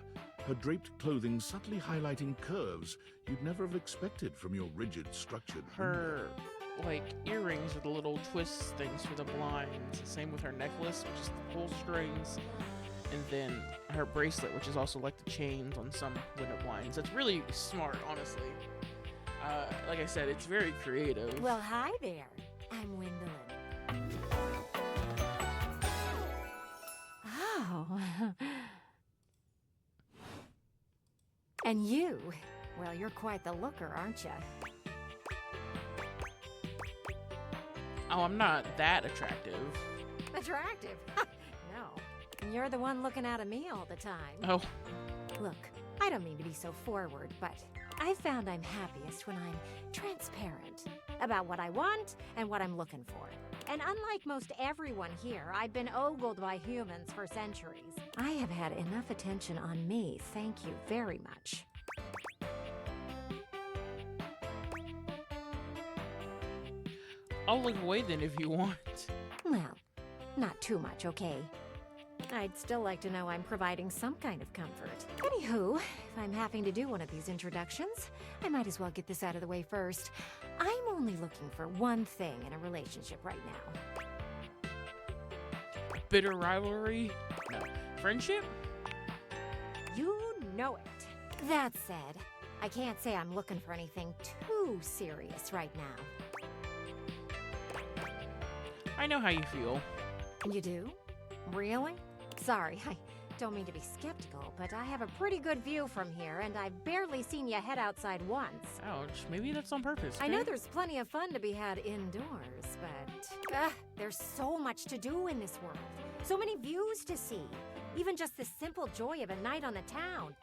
her draped clothing subtly highlighting curves you'd never have expected from your rigid, structured Her, like, earrings with the little twist things for the blinds. Same with her necklace, which is the full strings. And then her bracelet, which is also like the chains on some window blinds. That's really smart, honestly. Like I said, it's very creative. Well, hi there. I'm Gwendolyn. Oh. And you? Well, you're quite the looker, aren't you? Oh, I'm not that attractive. Attractive? No. You're the one looking out at me all the time. Oh. Look, I don't mean to be so forward, but I found I'm happiest when I'm transparent about what I want and what I'm looking for. And unlike most everyone here, I've been ogled by humans for centuries. I have had enough attention on me, thank you very much. I'll look away then if you want. Well, not too much, okay? I'd still like to know I'm providing some kind of comfort. Anywho, if I'm having to do one of these introductions, I might as well get this out of the way first. I'm only looking for one thing in a relationship right now. Bitter rivalry? No. Friendship? You know it. That said, I can't say I'm looking for anything too serious right now. I know how you feel. You do? Really? Sorry, I don't mean to be skeptical, but I have a pretty good view from here, and I've barely seen you head outside once. Ouch, maybe that's on purpose. I know there's plenty of fun to be had indoors, but there's so much to do in this world. So many views to see. Even just the simple joy of a night on the town.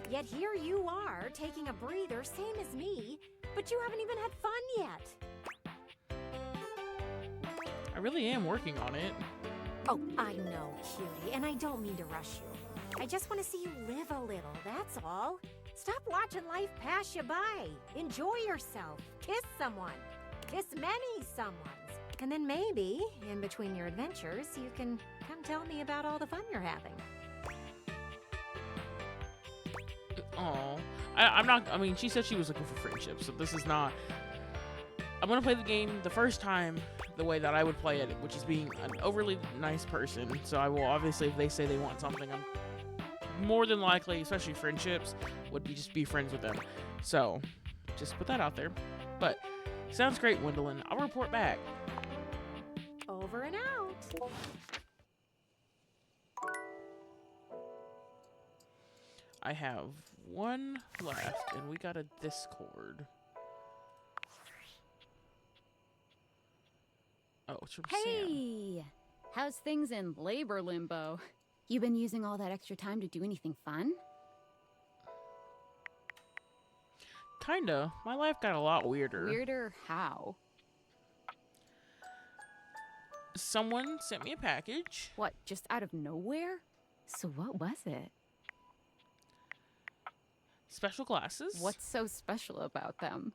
Yet here you are, taking a breather, same as me, but you haven't even had fun yet. I really am working on it. Oh, I know, cutie, and I don't mean to rush you. I just want to see you live a little, that's all. Stop watching life pass you by. Enjoy yourself. Kiss someone. Kiss many someones. And then maybe, in between your adventures, you can come tell me about all the fun you're having. Oh, I'm not. I mean, she said she was looking for friendship, so this is not. I'm gonna play the game the first time the way that I would play it, which is being an overly nice person. So I will obviously, if they say they want something, I'm more than likely, especially friendships, would be just be friends with them. So just put that out there. But sounds great, Gwendolyn. I'll report back. Over and out. I have one left, and we got a Discord. Oh, it's from Sam. Hey! How's things in labor limbo? You been using all that extra time to do anything fun? Kinda. My life got a lot weirder. Weirder how? Someone sent me a package. What, just out of nowhere? So what was it? Special glasses. What's so special about them?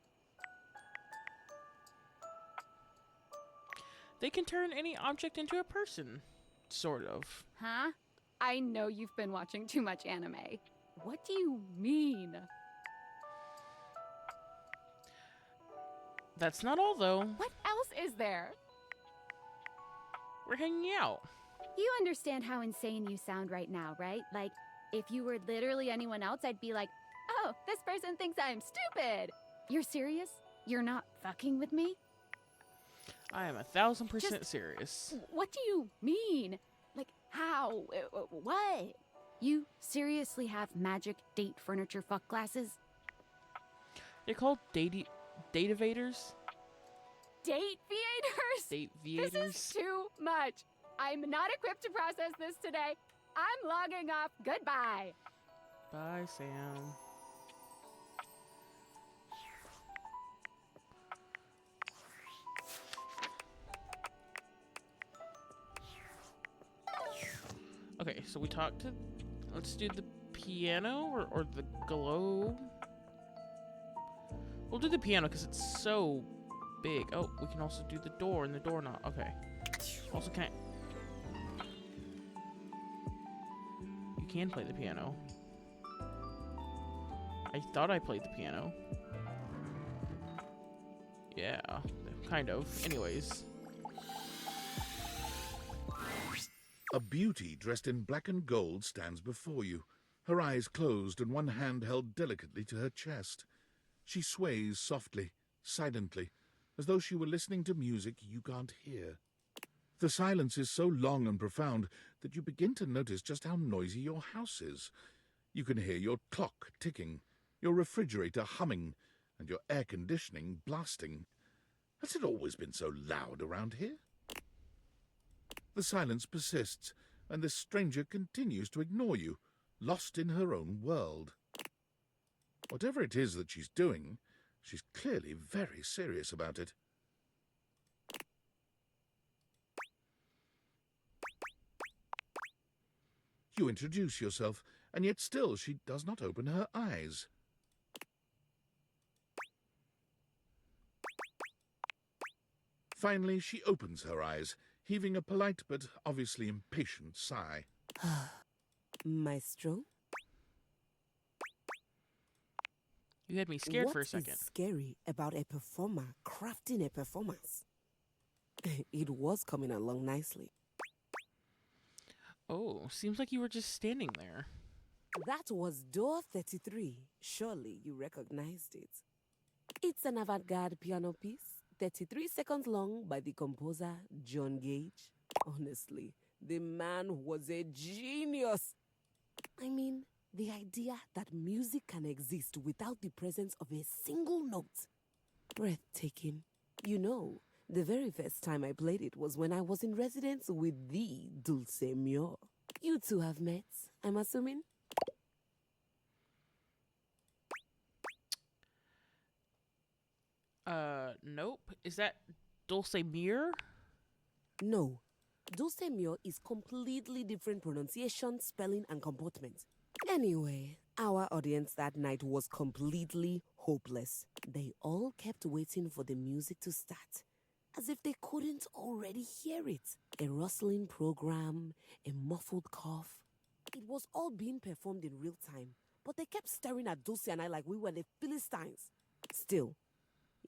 They can turn any object into a person. Sort of. Huh? I know you've been watching too much anime. What do you mean? That's not all, though. What else is there? We're hanging out. You understand how insane you sound right now, right? Like, if you were literally anyone else, I'd be like, oh, this person thinks I'm stupid. You're serious? You're not fucking with me? I am 1000% serious. What do you mean? Like, how? What? You seriously have magic date furniture fuck glasses? They're called date evaders? Date viators? Date viators? This is too much. I'm not equipped to process this today. I'm logging off. Goodbye. Bye, Sam. Okay, so we talked to... Let's do the piano or the globe. We'll do the piano because it's so big. Oh, we can also do the door and the doorknob. Okay. Also, can I... You can play the piano. I thought I played the piano. Yeah, kind of. Anyways. A beauty dressed in black and gold stands before you, her eyes closed and one hand held delicately to her chest. She sways softly, silently, as though she were listening to music you can't hear. The silence is so long and profound that you begin to notice just how noisy your house is. You can hear your clock ticking, your refrigerator humming, and your air conditioning blasting. Has it always been so loud around here? The silence persists, and this stranger continues to ignore you, lost in her own world. Whatever it is that she's doing, she's clearly very serious about it. You introduce yourself, and yet still she does not open her eyes. Finally, she opens her eyes, heaving a polite but obviously impatient sigh. Maestro? You had me scared for a second. What is scary about a performer crafting a performance? It was coming along nicely. Oh, seems like you were just standing there. That was door 33. Surely you recognized it. It's an avant-garde piano piece, 33 seconds long, by the composer John Gage. Honestly, the man was a genius. I mean, the idea that music can exist without the presence of a single note. Breathtaking. You know, the very first time I played it was when I was in residence with the Dulce Mio. You two have met, I'm assuming? Nope. Is that Dulce Mir? No. Dulce Mio is completely different pronunciation, spelling, and comportment. Anyway, our audience that night was completely hopeless. They all kept waiting for the music to start, as if they couldn't already hear it. A rustling program, a muffled cough. It was all being performed in real time, but they kept staring at Dulce and I like we were the Philistines. Still,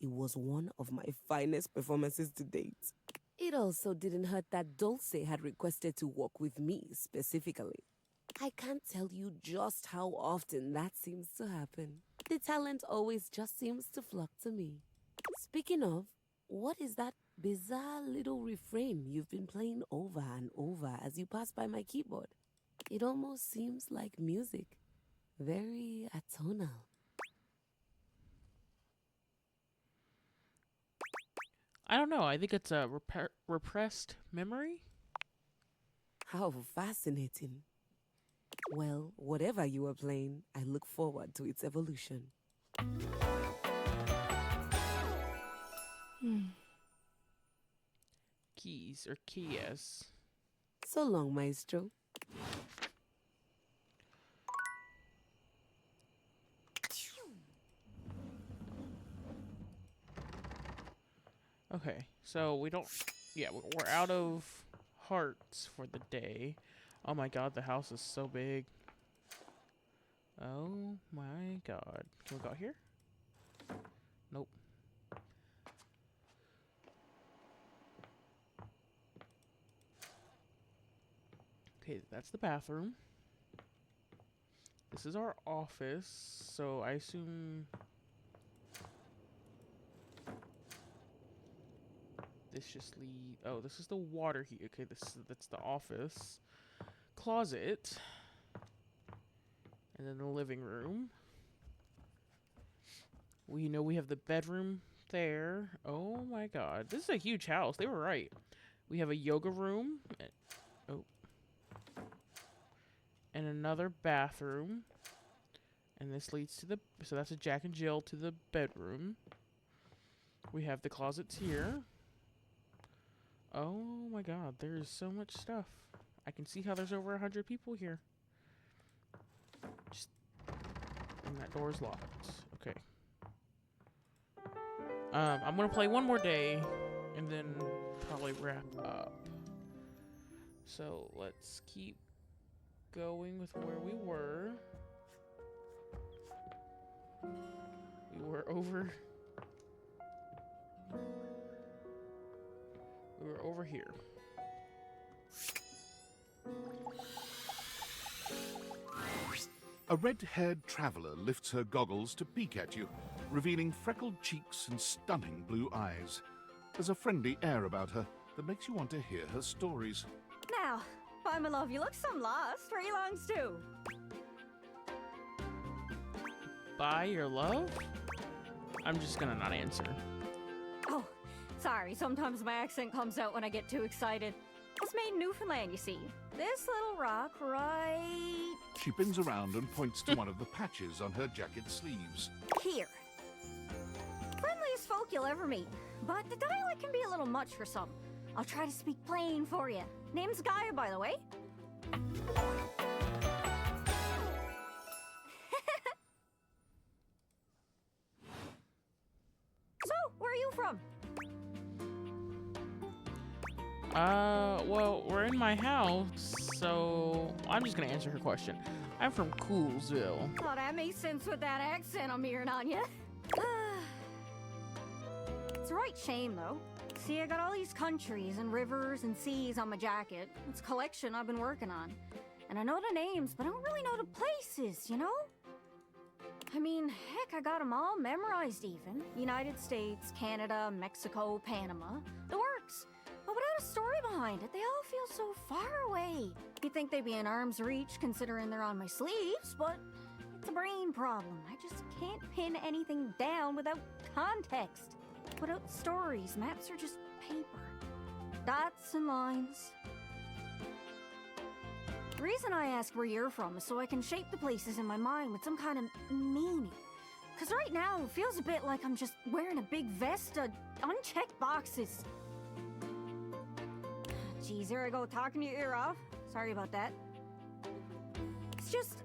it was one of my finest performances to date. It also didn't hurt that Dulce had requested to work with me specifically. I can't tell you just how often that seems to happen. The talent always just seems to flock to me. Speaking of, what is that bizarre little refrain you've been playing over and over as you pass by my keyboard? It almost seems like music. Very atonal. I don't know. I think it's a repressed memory. How fascinating. Well, whatever you were playing, I look forward to its evolution. Keys or keys. So long, Maestro. Okay, so we don't... Yeah, we're out of hearts for the day. Oh my god, the house is so big. Oh my god. Can we go out here? Nope. Okay, that's the bathroom. This is our office, so I assume this just lead. Oh, this is the water heater. Okay, that's the office. Closet. And then the living room. We know we have the bedroom there. Oh my god. This is a huge house. They were right. We have a yoga room. Oh. And another bathroom. And this leads to the... So that's a Jack and Jill to the bedroom. We have the closets here. Oh my god. There is so much stuff. I can see how there's over 100 people here. And that door is locked. Okay. I'm gonna play one more day and then probably wrap up. So let's keep going with where we were. We were over. We were over here. A red-haired traveler lifts her goggles to peek at you, revealing freckled cheeks and stunning blue eyes. There's a friendly air about her that makes you want to hear her stories. Now, why, my love, you look some lost. Where you longs to? By your love? I'm just gonna not answer. Oh, sorry. Sometimes my accent comes out when I get too excited. It's made in Newfoundland, you see. This little rock right... She bends around and points to one of the patches on her jacket sleeves. here. Friendliest folk you'll ever meet, but the dialect can be a little much for some. I'll try to speak plain for you. Name's Gaia, by the way. So, where are you from? Well, we're in my house, so I'm just gonna answer her question. I'm from Coolsville. Oh, that makes sense with that accent I'm hearing on you. It's a right shame, though. See, I got all these countries and rivers and seas on my jacket. It's a collection I've been working on. And I know the names, but I don't really know the places, you know? I mean, heck, I got them all memorized even. United States, Canada, Mexico, Panama. The works. But without a story behind it, they all feel so far away. You'd think they'd be in arm's reach considering they're on my sleeves, but it's a brain problem. I just can't pin anything down without context. Without stories, maps are just paper. Dots and lines. The reason I ask where you're from is so I can shape the places in my mind with some kind of meaning. Because right now, it feels a bit like I'm just wearing a big vest of unchecked boxes. Geez, there I go, talking your ear off. Sorry about that. It's just...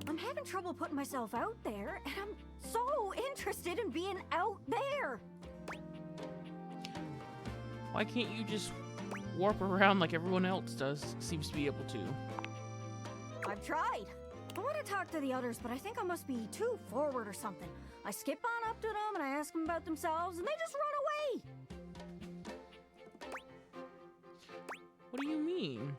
I'm having trouble putting myself out there, and I'm so interested in being out there. Why can't you just warp around like everyone else does? Seems to be able to. I've tried. I want to talk to the others, but I think I must be too forward or something. I skip on up to them and I ask them about themselves, and they just run away. What do you mean?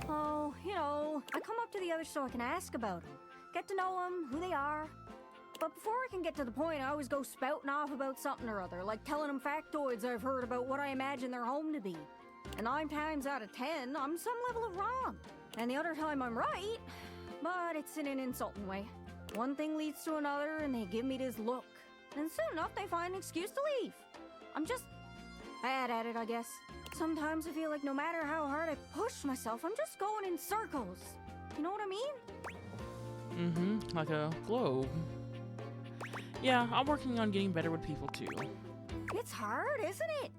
Oh, you know, I come up to the others so I can ask about them. Get to know them, who they are. But before I can get to the point, I always go spouting off about something or other, like telling them factoids I've heard about what I imagine their home to be. And 9 times out of 10, I'm some level of wrong. And the other time I'm right, but it's in an insulting way. One thing leads to another, and they give me this look. And soon enough, they find an excuse to leave. I'm just bad at it, I guess. Sometimes I feel like no matter how hard I push myself, I'm just going in circles. You know what I mean? Mm-hmm, like a globe. Yeah, I'm working on getting better with people too. It's hard, isn't it?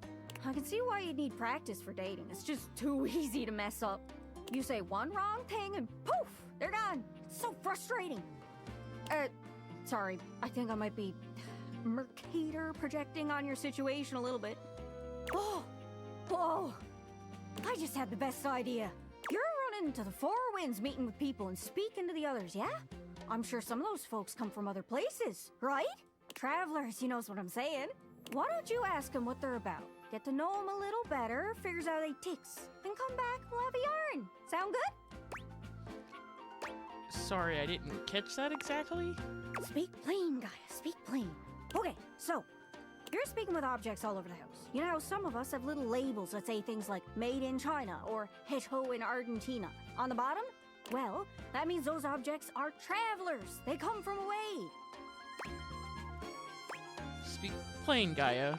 I can see why you'd need practice for dating. It's just too easy to mess up. You say one wrong thing and poof, they're gone. It's so frustrating. Sorry, I think I might be Mercator projecting on your situation a little bit. Oh, whoa, I just had the best idea. You're running been to the Four Winds meeting with people and speaking to the others, yeah? I'm sure some of those folks come from other places, right? Travelers, you knows what I'm saying. Why don't you ask them what they're about? Get to know them a little better, figures out they ticks, then come back, we'll have a yarn. Sound good? Sorry, I didn't catch that exactly. Speak plain, Gaia, speak plain. Okay, so, you're speaking with objects all over the house. You know how some of us have little labels that say things like made in China or hecho in Argentina on the bottom? Well, that means those objects are travelers. They come from away. Speak plain, Gaia.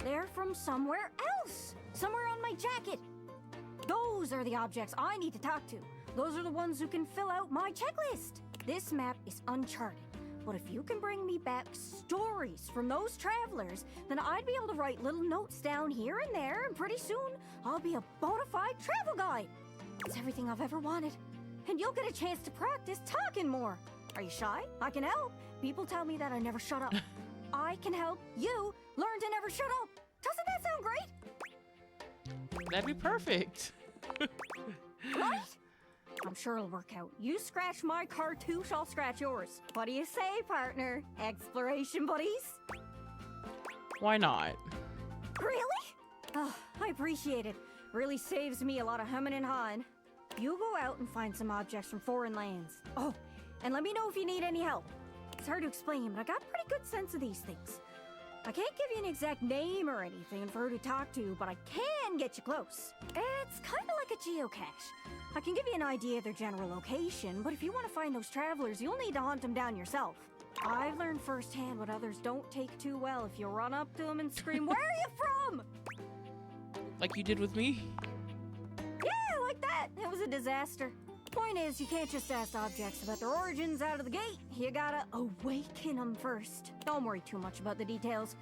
They're from somewhere else. Somewhere on my jacket. Those are the objects I need to talk to. Those are the ones who can fill out my checklist. This map is uncharted. But if you can bring me back stories from those travelers, then I'd be able to write little notes down here and there, and pretty soon I'll be a bona fide travel guide. It's everything I've ever wanted. And you'll get a chance to practice talking more. Are you shy? I can help. People tell me that I never shut up. I can help you learn to never shut up. Doesn't that sound great? That'd be perfect. Right? I'm sure it'll work out. You scratch my cartouche, I'll scratch yours. What do you say, partner? Exploration buddies? Why not? Really? Oh, I appreciate it. Really saves me a lot of humming and hawing. You go out and find some objects from foreign lands. Oh, and let me know if you need any help. It's hard to explain, but I got a pretty good sense of these things. I can't give you an exact name or anything for her to talk to, but I can get you close. It's kind of like a geocache. I can give you an idea of their general location, but if you want to find those travelers, you'll need to hunt them down yourself. I've learned firsthand what others don't take too well if you run up to them and scream, "Where are you from?" Like you did with me? Yeah, like that. It was a disaster. Point is, you can't just ask objects about their origins out of the gate. You gotta awaken them first. Don't worry too much about the details.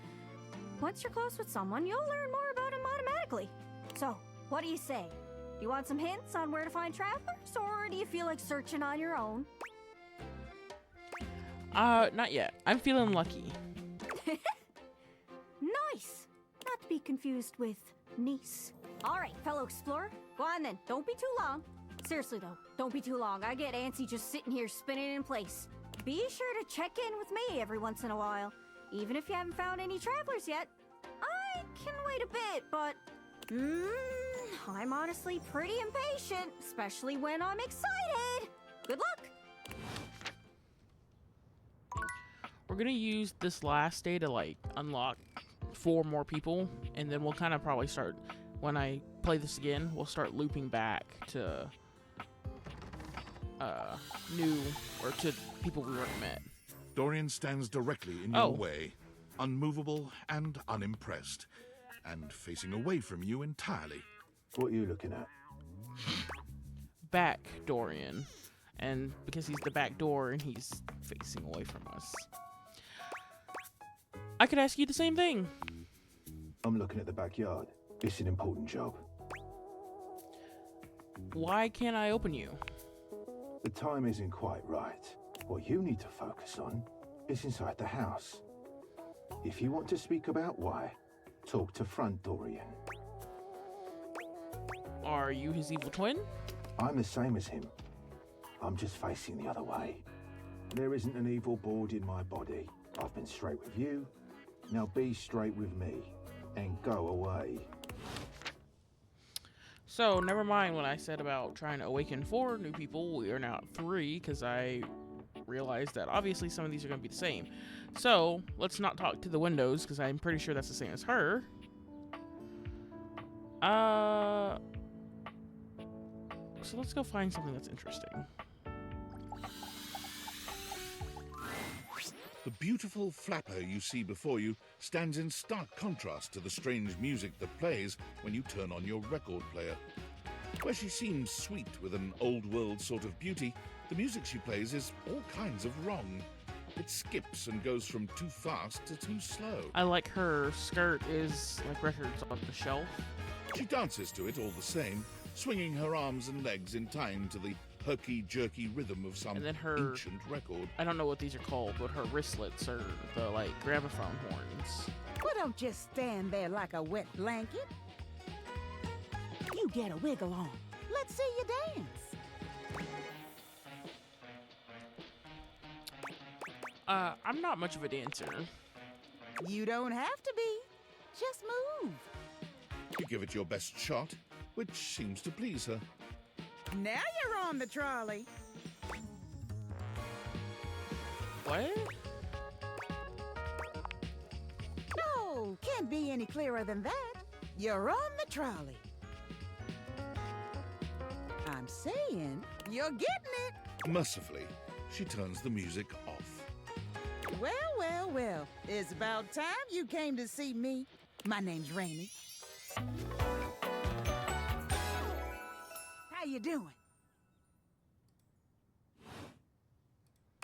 Once you're close with someone, you'll learn more about them automatically. So, what do you say? Do you want some hints on where to find travelers, or do you feel like searching on your own? Not yet. I'm feeling lucky. Nice. Not to be confused with niece. All right, fellow explorer. Go on then. Don't be too long. Seriously though, don't be too long. I get antsy just sitting here spinning in place. Be sure to check in with me every once in a while. Even if you haven't found any travelers yet. I can wait a bit, but I'm honestly pretty impatient, especially when I'm excited. Good luck. We're gonna use this last day to like unlock 4 more people, and then we'll kind of probably start, when I play this again, we'll start looping back to new, or to people we already met. Dorian stands directly in your way, unmovable and unimpressed, and facing away from you entirely. What are you looking at? Back Dorian, and because he's the back door and he's facing away from us. I could ask you the same thing. I'm looking at the backyard. It's an important job. Why can't I open you? The time isn't quite right. What you need to focus on is inside the house. If you want to speak about why, talk to Front Dorian. Are you his evil twin? I'm the same as him. I'm just facing the other way. There isn't an evil board in my body. I've been straight with you. Now be straight with me and go away. So, never mind what I said about trying to awaken 4 new people. We are now at 3, because I realized that obviously some of these are going to be the same. So, let's not talk to the windows, because I'm pretty sure that's the same as her. So let's go find something that's interesting. The beautiful flapper you see before you stands in stark contrast to the strange music that plays when you turn on your record player. Where she seems sweet with an old-world sort of beauty, the music she plays is all kinds of wrong. It skips and goes from too fast to too slow. I like her skirt is like records on the shelf. She dances to it all the same, swinging her arms and legs in time to the herky-jerky rhythm of some ancient record. I don't know what these are called, but her wristlets are the, like, gramophone horns. Well, don't just stand there like a wet blanket. You get a wiggle on. Let's see you dance. I'm not much of a dancer. You don't have to be. Just move. You give it your best shot, which seems to please her. Now you're on the trolley. What? Oh, can't be any clearer than that. You're on the trolley. I'm saying you're getting it. Mercifully, she turns the music off. Well, well, well. It's about time you came to see me. My name's Rainy. How you doing?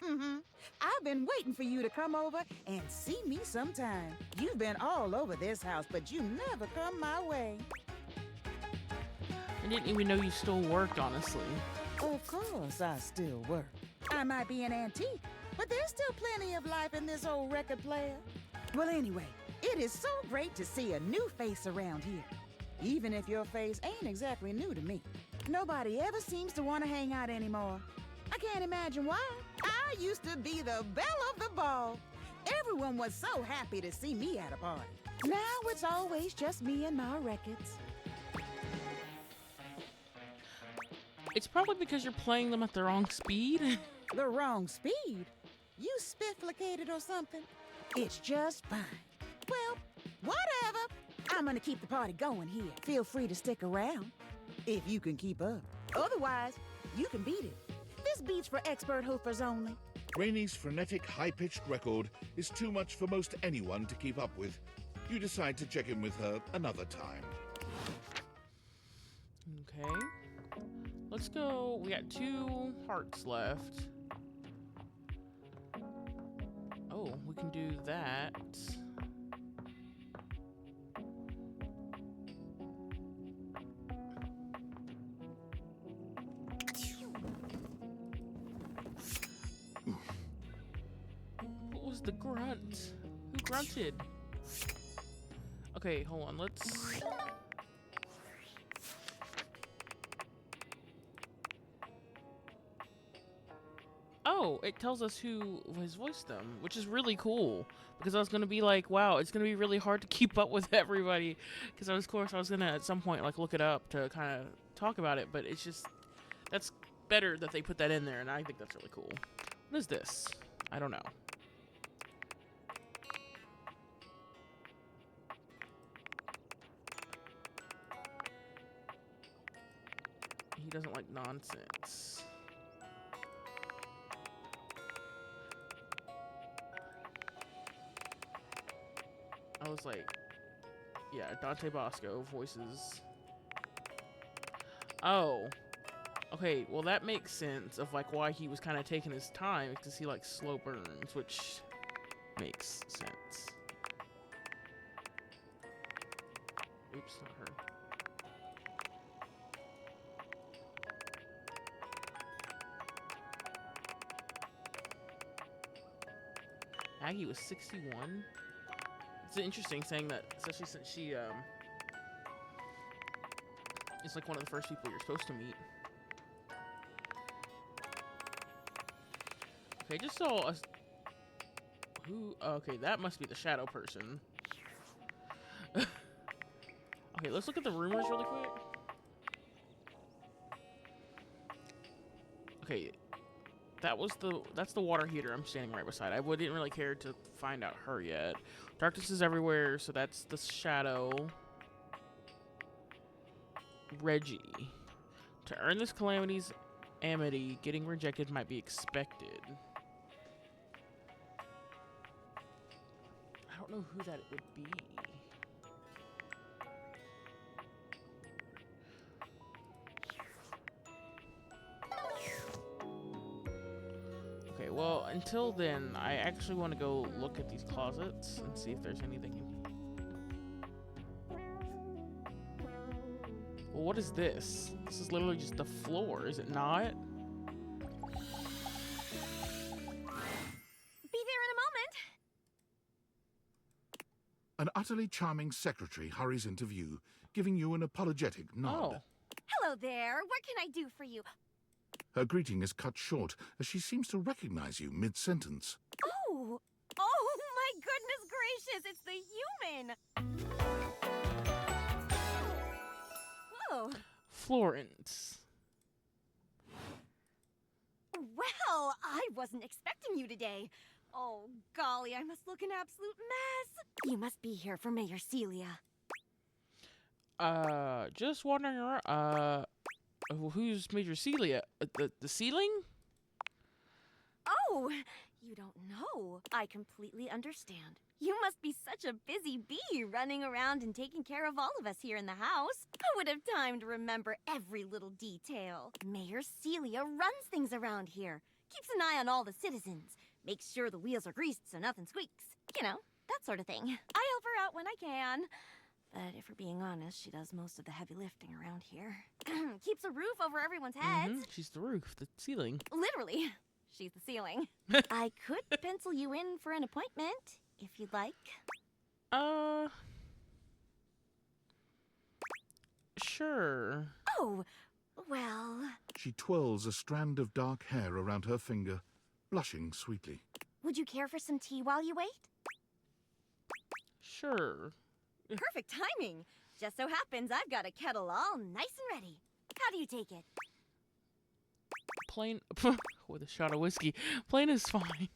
I've been waiting for you to come over and see me sometime. You've been all over this house, but you never come my way. I didn't even know you still worked, honestly. Of course I still work. I might be an antique, but there's still plenty of life in this old record player. Well, anyway, it is so great to see a new face around here. Even if your face ain't exactly new to me. Nobody ever seems to want to hang out anymore. I can't imagine why. I used to be the belle of the ball. Everyone was so happy to see me at a party. Now it's always just me and my records. It's probably because you're playing them at the wrong speed. The wrong speed? You spifflicated or something? It's just fine. Well, whatever. I'm gonna keep the party going here. Feel free to stick around, if you can keep up. Otherwise, you can beat it. This beat's for expert hoofers only. Rainy's frenetic, high-pitched record is too much for most anyone to keep up with. You decide to check in with her another time. Okay. Let's go. We got 2 hearts left. Oh, we can do that. What was the grunt? Who grunted? Okay, hold on. Let's... Oh, it tells us who has voiced them, which is really cool. Because I was gonna be like, wow, it's gonna be really hard to keep up with everybody. Because of course I was gonna at some point like look it up to kind of talk about it, but it's just that's better that they put that in there, and I think that's really cool. What is this? I don't know. He doesn't like nonsense. I was like, yeah, Dante Bosco voices. Oh. Okay, well that makes sense of like why he was kind of taking his time, because he likes slow burns, which makes sense. Oops, not her. Aggie was 61. It's interesting saying that, especially since she is like one of the first people you're supposed to meet. Okay, just saw a... Who? Okay, that must be the shadow person. Okay, let's look at the rumors really quick. Okay, that's the water heater I'm standing right beside. I didn't really care to find out her yet. Darkness is everywhere, so that's the shadow. Reggie. To earn this calamity's amity, getting rejected might be expected. I don't know who that would be. Okay, well, until then, I actually want to go look at these closets and see if there's anything in here. Well, what is this? This is literally just the floor, is it not? Be there in a moment. An utterly charming secretary hurries into view, giving you an apologetic nod. Oh. Hello there. What can I do for you? Her greeting is cut short as she seems to recognize you mid-sentence. Oh! Oh, my goodness gracious! It's the human! Whoa. Florence. Well, I wasn't expecting you today. Oh, golly, I must look an absolute mess. You must be here for Mayor Celia. Just wondering around, who's Major Celia? The ceiling? Oh, you don't know. I completely understand. You must be such a busy bee running around and taking care of all of us here in the house. I would have time to remember every little detail. Mayor Celia runs things around here, keeps an eye on all the citizens, makes sure the wheels are greased so nothing squeaks. You know, that sort of thing. I help her out when I can. But if we're being honest, she does most of the heavy lifting around here. Keeps a roof over everyone's heads. She's the roof, the ceiling. Literally, she's the ceiling. I could pencil you in for an appointment, if you'd like. Sure. Oh, well... She twirls a strand of dark hair around her finger, blushing sweetly. Would you care for some tea while you wait? Sure. Perfect timing. Just so happens I've got a kettle all nice and ready. How do you take it? Plain with a shot of whiskey. Plain is fine.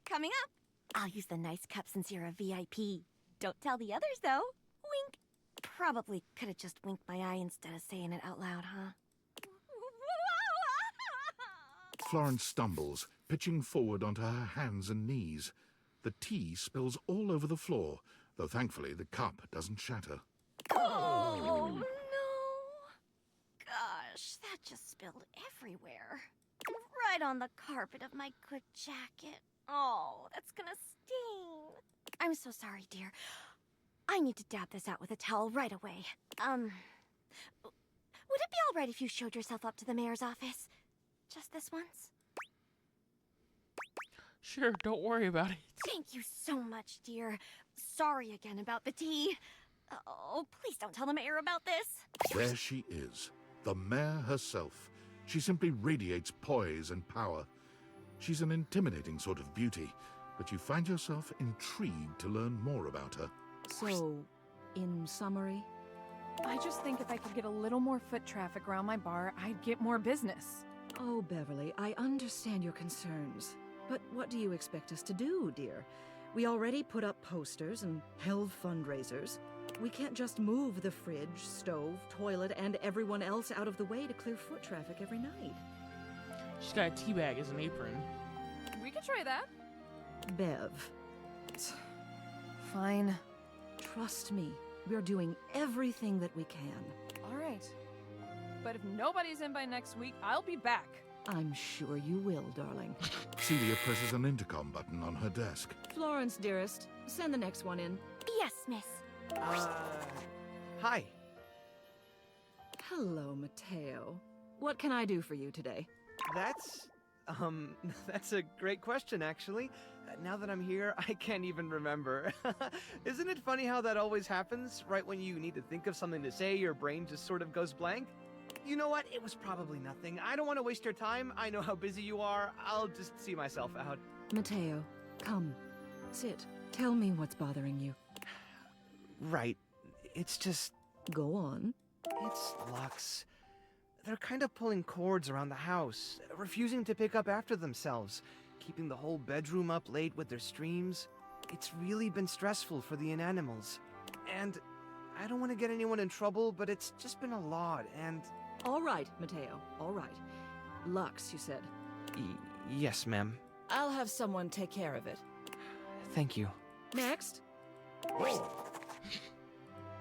Coming up. I'll use the nice cup since you're a VIP. Don't tell the others, though. Wink. Probably could have just winked my eye instead of saying it out loud, huh? Florence stumbles, pitching forward onto her hands and knees. The tea spills all over the floor, though thankfully the cup doesn't shatter. Oh, no. Gosh, that just spilled everywhere. Right on the carpet of my good jacket. Oh, that's gonna sting. I'm so sorry, dear. I need to dab this out with a towel right away. Would it be all right if you showed yourself up to the mayor's office? Just this once? Sure, don't worry about it. Thank you so much, dear. Sorry again about the tea. Oh, please don't tell the mayor about this. There she is, the mayor herself. She simply radiates poise and power. She's an intimidating sort of beauty, but you find yourself intrigued to learn more about her. So, in summary? I just think if I could get a little more foot traffic around my bar, I'd get more business. Oh, Beverly, I understand your concerns. But what do you expect us to do, dear? We already put up posters and held fundraisers. We can't just move the fridge, stove, toilet, and everyone else out of the way to clear foot traffic every night. She's got a tea bag as an apron. We could try that. Bev. Fine. Trust me, we're doing everything that we can. All right. But if nobody's in by next week, I'll be back. I'm sure you will, darling. Celia presses an intercom button on her desk. Florence, dearest, send the next one in. Yes, miss. Hi. Hello, Mateo. What can I do for you today? That's a great question, actually. Now that I'm here, I can't even remember. Isn't it funny how that always happens? Right when you need to think of something to say, your brain just sort of goes blank? You know what? It was probably nothing. I don't want to waste your time. I know how busy you are. I'll just see myself out. Mateo, come. Sit. Tell me what's bothering you. Right. It's just... Go on. It's Lux. They're kind of pulling cords around the house, refusing to pick up after themselves, keeping the whole bedroom up late with their streams. It's really been stressful for the inanimals. And I don't want to get anyone in trouble, but it's just been a lot, and... All right, Mateo, all right. Lux, you said? Yes, ma'am. I'll have someone take care of it. Thank you. Next.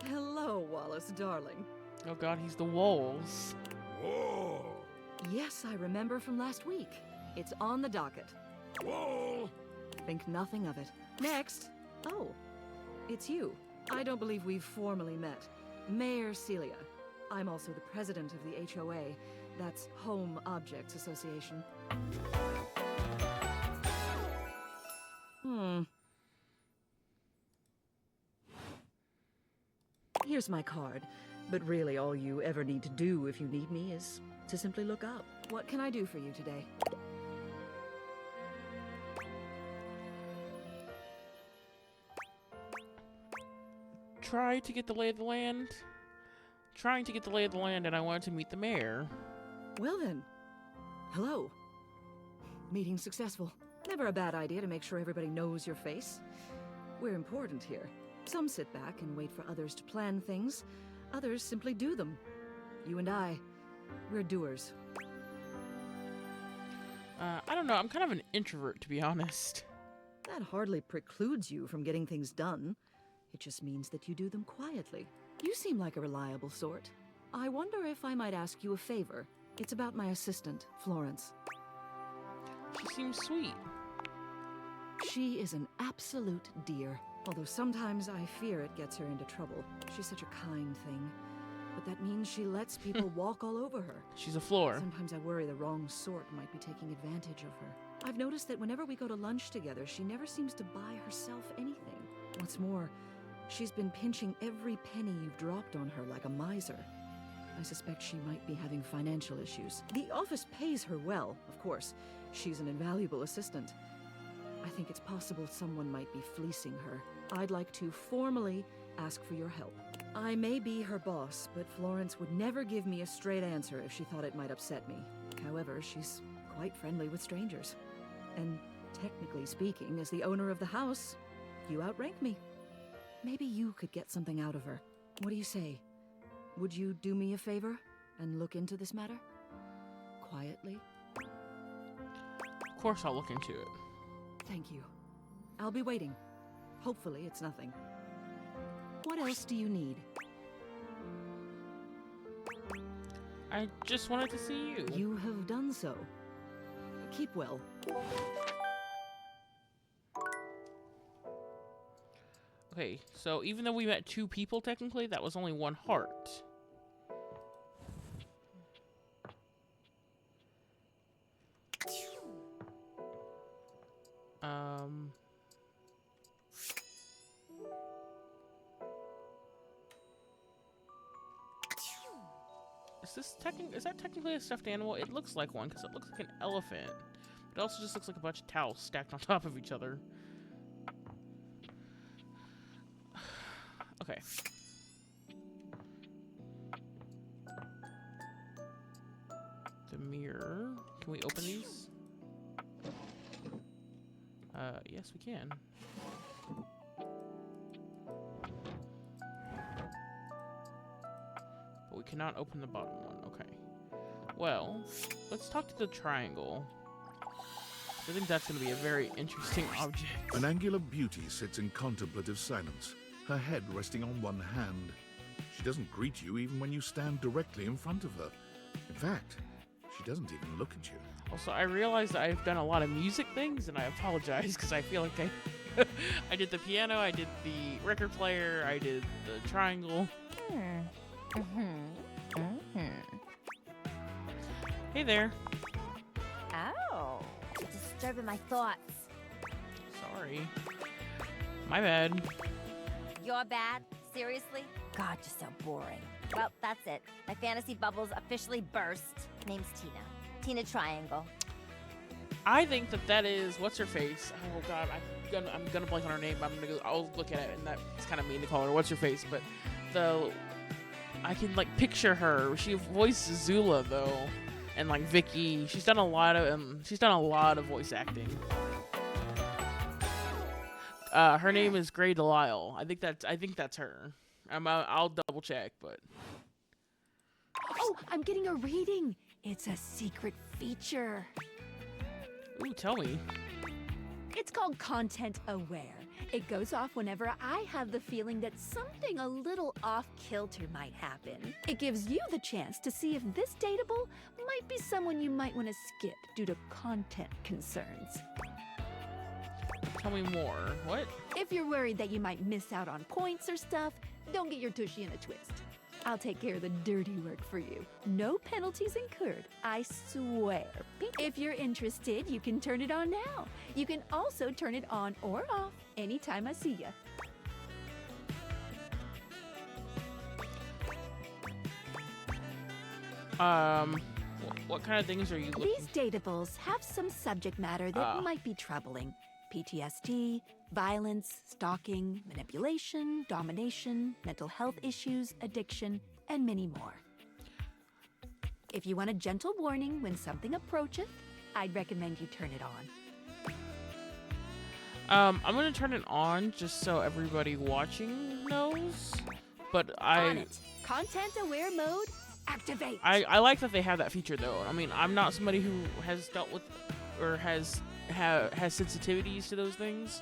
Hello, Wallace, darling. Oh god, he's the Walls. Whoa! Yes, I remember from last week. It's on the docket. Whoa! Think nothing of it. Next. Oh, it's you. I don't believe we've formally met. Mayor Celia. I'm also the president of the HOA. That's Home Objects Association. Here's my card. But really, all you ever need to do if you need me is to simply look up. What can I do for you today? Trying to get the lay of the land, and I wanted to meet the mayor. Well then, hello. Meeting successful. Never a bad idea to make sure everybody knows your face. We're important here. Some sit back and wait for others to plan things. Others simply do them. You and I, we're doers. I don't know, I'm kind of an introvert, to be honest. That hardly precludes you from getting things done. It just means that you do them quietly. You seem like a reliable sort. I wonder if I might ask you a favor. It's about my assistant, Florence. She seems sweet. She is an absolute dear. Although sometimes I fear it gets her into trouble. She's such a kind thing. But that means she lets people walk all over her. She's a floor. Sometimes I worry the wrong sort might be taking advantage of her. I've noticed that whenever we go to lunch together, she never seems to buy herself anything. What's more, she's been pinching every penny you've dropped on her like a miser. I suspect she might be having financial issues. The office pays her well, of course. She's an invaluable assistant. I think it's possible someone might be fleecing her. I'd like to formally ask for your help. I may be her boss, but Florence would never give me a straight answer if she thought it might upset me. However, she's quite friendly with strangers. And technically speaking, as the owner of the house, you outrank me. Maybe you could get something out of her. What do you say? Would you do me a favor and look into this matter? Quietly? Of course I'll look into it. Thank you. I'll be waiting. Hopefully it's nothing. What else do you need? I just wanted to see you. You have done so. Keep well. Okay, so even though we met 2 people technically, that was only 1 heart. Is that technically a stuffed animal? It looks like one because it looks like an elephant. But it also just looks like a bunch of towels stacked on top of each other. Okay. The mirror. Can we open these? Yes, we can. But we cannot open the bottom one. Okay. Well, let's talk to the triangle. I think that's going to be a very interesting object. An angular beauty sits in contemplative silence, her head resting on one hand. She doesn't greet you even when you stand directly in front of her. In fact, she doesn't even look at you. Also, I realized that I've done a lot of music things, and I apologize because I feel like I did the piano, I did the record player, I did the triangle. Hey there. Oh, disturbing my thoughts. Sorry. My bad. You're bad? Seriously? God, you're so boring. Well, that's it. My fantasy bubbles officially burst. Name's Tina. Tina Triangle. I think that is what's her face. Oh God, I'm gonna blank on her name. I'll look at it, and that's kind of mean to call her what's her face, but I can like picture her. She voiced Zula though, and like Vicky. She's done a lot of voice acting. Her name is Grey Delisle. I think that's her. I'll double check, but. Oh, I'm getting a reading. It's a secret feature. Ooh, tell me. It's called Content Aware. It goes off whenever I have the feeling that something a little off-kilter might happen. It gives you the chance to see if this dateable might be someone you might want to skip due to content concerns. Tell me more. What? If you're worried that you might miss out on points or stuff, don't get your tushy in a twist. I'll take care of the dirty work for you. No penalties incurred, I swear. If you're interested, you can turn it on now. You can also turn it on or off anytime I see ya. What kind of things are you looking? These datables have some subject matter that might be troubling. PTSD, violence, stalking, manipulation, domination, mental health issues, addiction, and many more. If you want a gentle warning when something approacheth, I'd recommend you turn it on. I'm gonna turn it on just so everybody watching knows. But On it. Content aware mode, activate. I like that they have that feature though. I mean, I'm not somebody who has dealt with or has sensitivities to those things,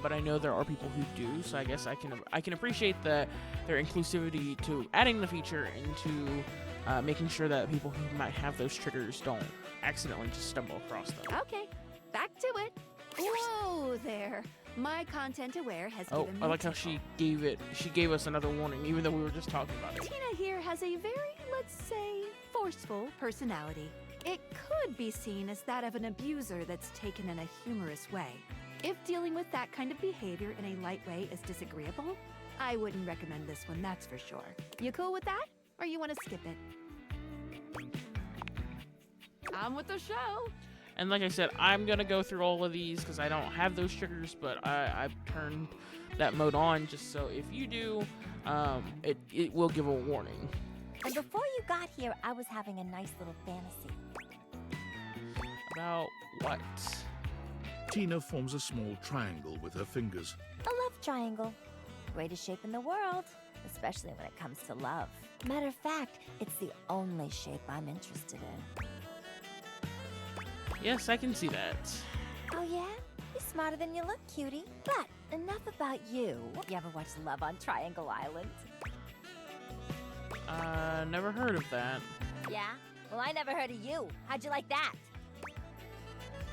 but I know there are people who do. So I guess I can appreciate their inclusivity to adding the feature into making sure that people who might have those triggers don't accidentally just stumble across them. Okay, back to it. Whoa there. My content aware has given me I like how she gave us another warning, even though we were just talking about it. Tina here has a very, let's say, forceful personality. It could be seen as that of an abuser that's taken in a humorous way. If dealing with that kind of behavior in a light way is disagreeable, I wouldn't recommend this one, that's for sure. You cool with that? Or you want to skip it? On with the show! And like I said, I'm gonna go through all of these because I don't have those triggers, but I've turned that mode on just so if you do, it will give a warning. And before you got here, I was having a nice little fantasy. About what? Tina forms a small triangle with her fingers. A love triangle. Greatest shape in the world, especially when it comes to love. Matter of fact, it's the only shape I'm interested in. Yes, I can see that. Oh yeah? You're smarter than you look, cutie. But enough about you. You ever watch Love on Triangle Island? Never heard of that. Yeah? Well, I never heard of you. How'd you like that?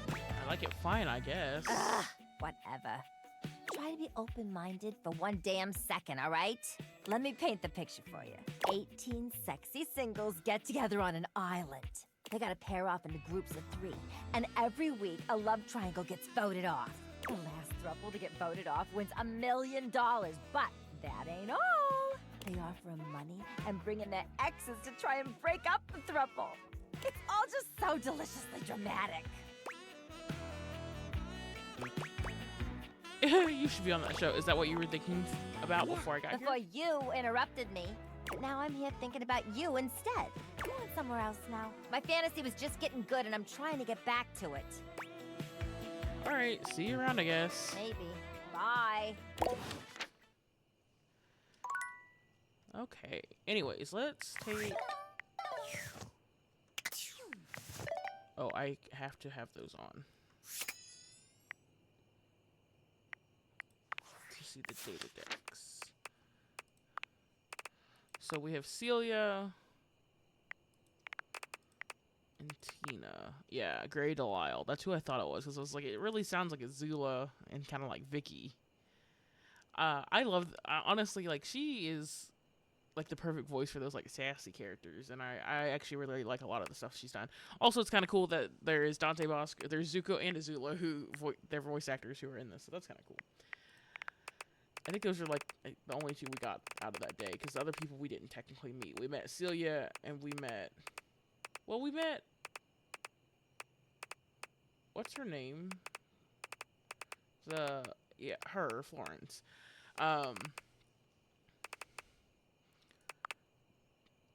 I like it fine, I guess. Ugh, whatever. Try to be open-minded for one damn second, all right? Let me paint the picture for you. 18 sexy singles get together on an island. They gotta pair off into groups of 3, and every week a love triangle gets voted off. The last throuple to get voted off wins $1 million, but that ain't all. They offer them money and bring in their exes to try and break up the throuple. It's all just so deliciously dramatic. You should be on that show. Is that what you were thinking about before I got Before here? you interrupted me. But now I'm here thinking about you instead. I'm going somewhere else now. My fantasy was just getting good, and I'm trying to get back to it. All right, see you around, I guess. Maybe. Bye. Okay. Anyways, let's take... Oh, I have to have those on. To see the data decks. So we have Celia and Tina. Yeah, Grey Delisle. That's who I thought it was, because I was like, it really sounds like Azula and kind of like Vicky. I love, honestly, like, she is like the perfect voice for those like sassy characters, and I actually really like a lot of the stuff she's done. Also, it's kind of cool that there is Dante Bosco, there's Zuko and Azula who they're voice actors who are in this, so that's kind of cool. I think those are like the only 2 we got out of that day, because the other people we didn't technically meet. We met Celia and we met what's her name? Her, Florence.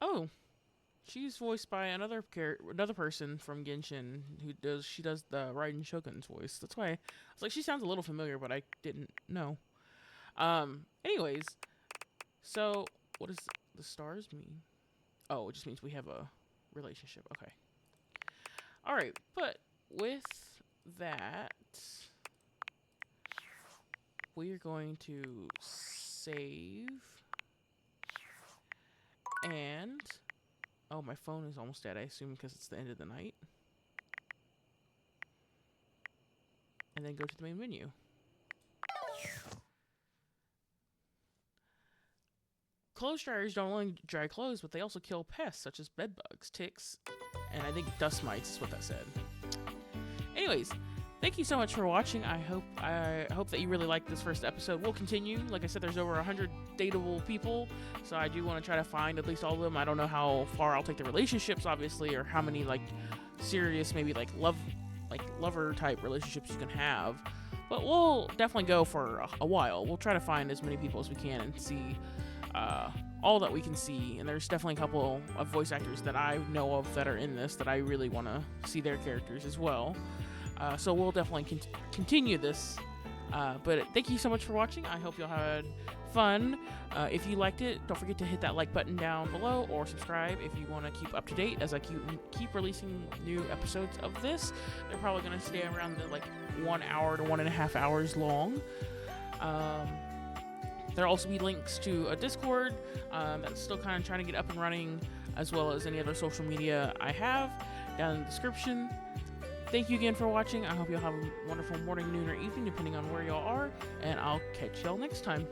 Oh, she's voiced by another person from Genshin she does the Raiden Shogun's voice. That's why I was like, she sounds a little familiar, but I didn't know. Anyways, so what does the stars mean? Oh, it just means we have a relationship. Okay. All right, but with that, we are going to save. And, oh, my phone is almost dead, I assume, because it's the end of the night. And then go to the main menu. Clothes dryers don't only dry clothes, but they also kill pests such as bed bugs, ticks, and I think dust mites is what that said. Anyways, thank you so much for watching. I hope that you really liked this first episode. We'll continue. Like I said, there's over 100 dateable people, so I do want to try to find at least all of them. I don't know how far I'll take the relationships, obviously, or how many like serious, maybe like lover type relationships you can have. But we'll definitely go for a while. We'll try to find as many people as we can and see all that we can see. And there's definitely a couple of voice actors that I know of that are in this that I really want to see their characters as well. So we'll definitely continue this. But thank you so much for watching. I hope you all had fun. If you liked it, don't forget to hit that like button down below, or subscribe if you want to keep up to date as I keep releasing new episodes of this. They're probably going to stay around the 1 hour to 1.5 hours long. There'll also be links to a Discord that's still kind of trying to get up and running, as well as any other social media I have down in the description. Thank you again for watching. I hope you'll have a wonderful morning, noon, or evening, depending on where y'all are, and I'll catch y'all next time.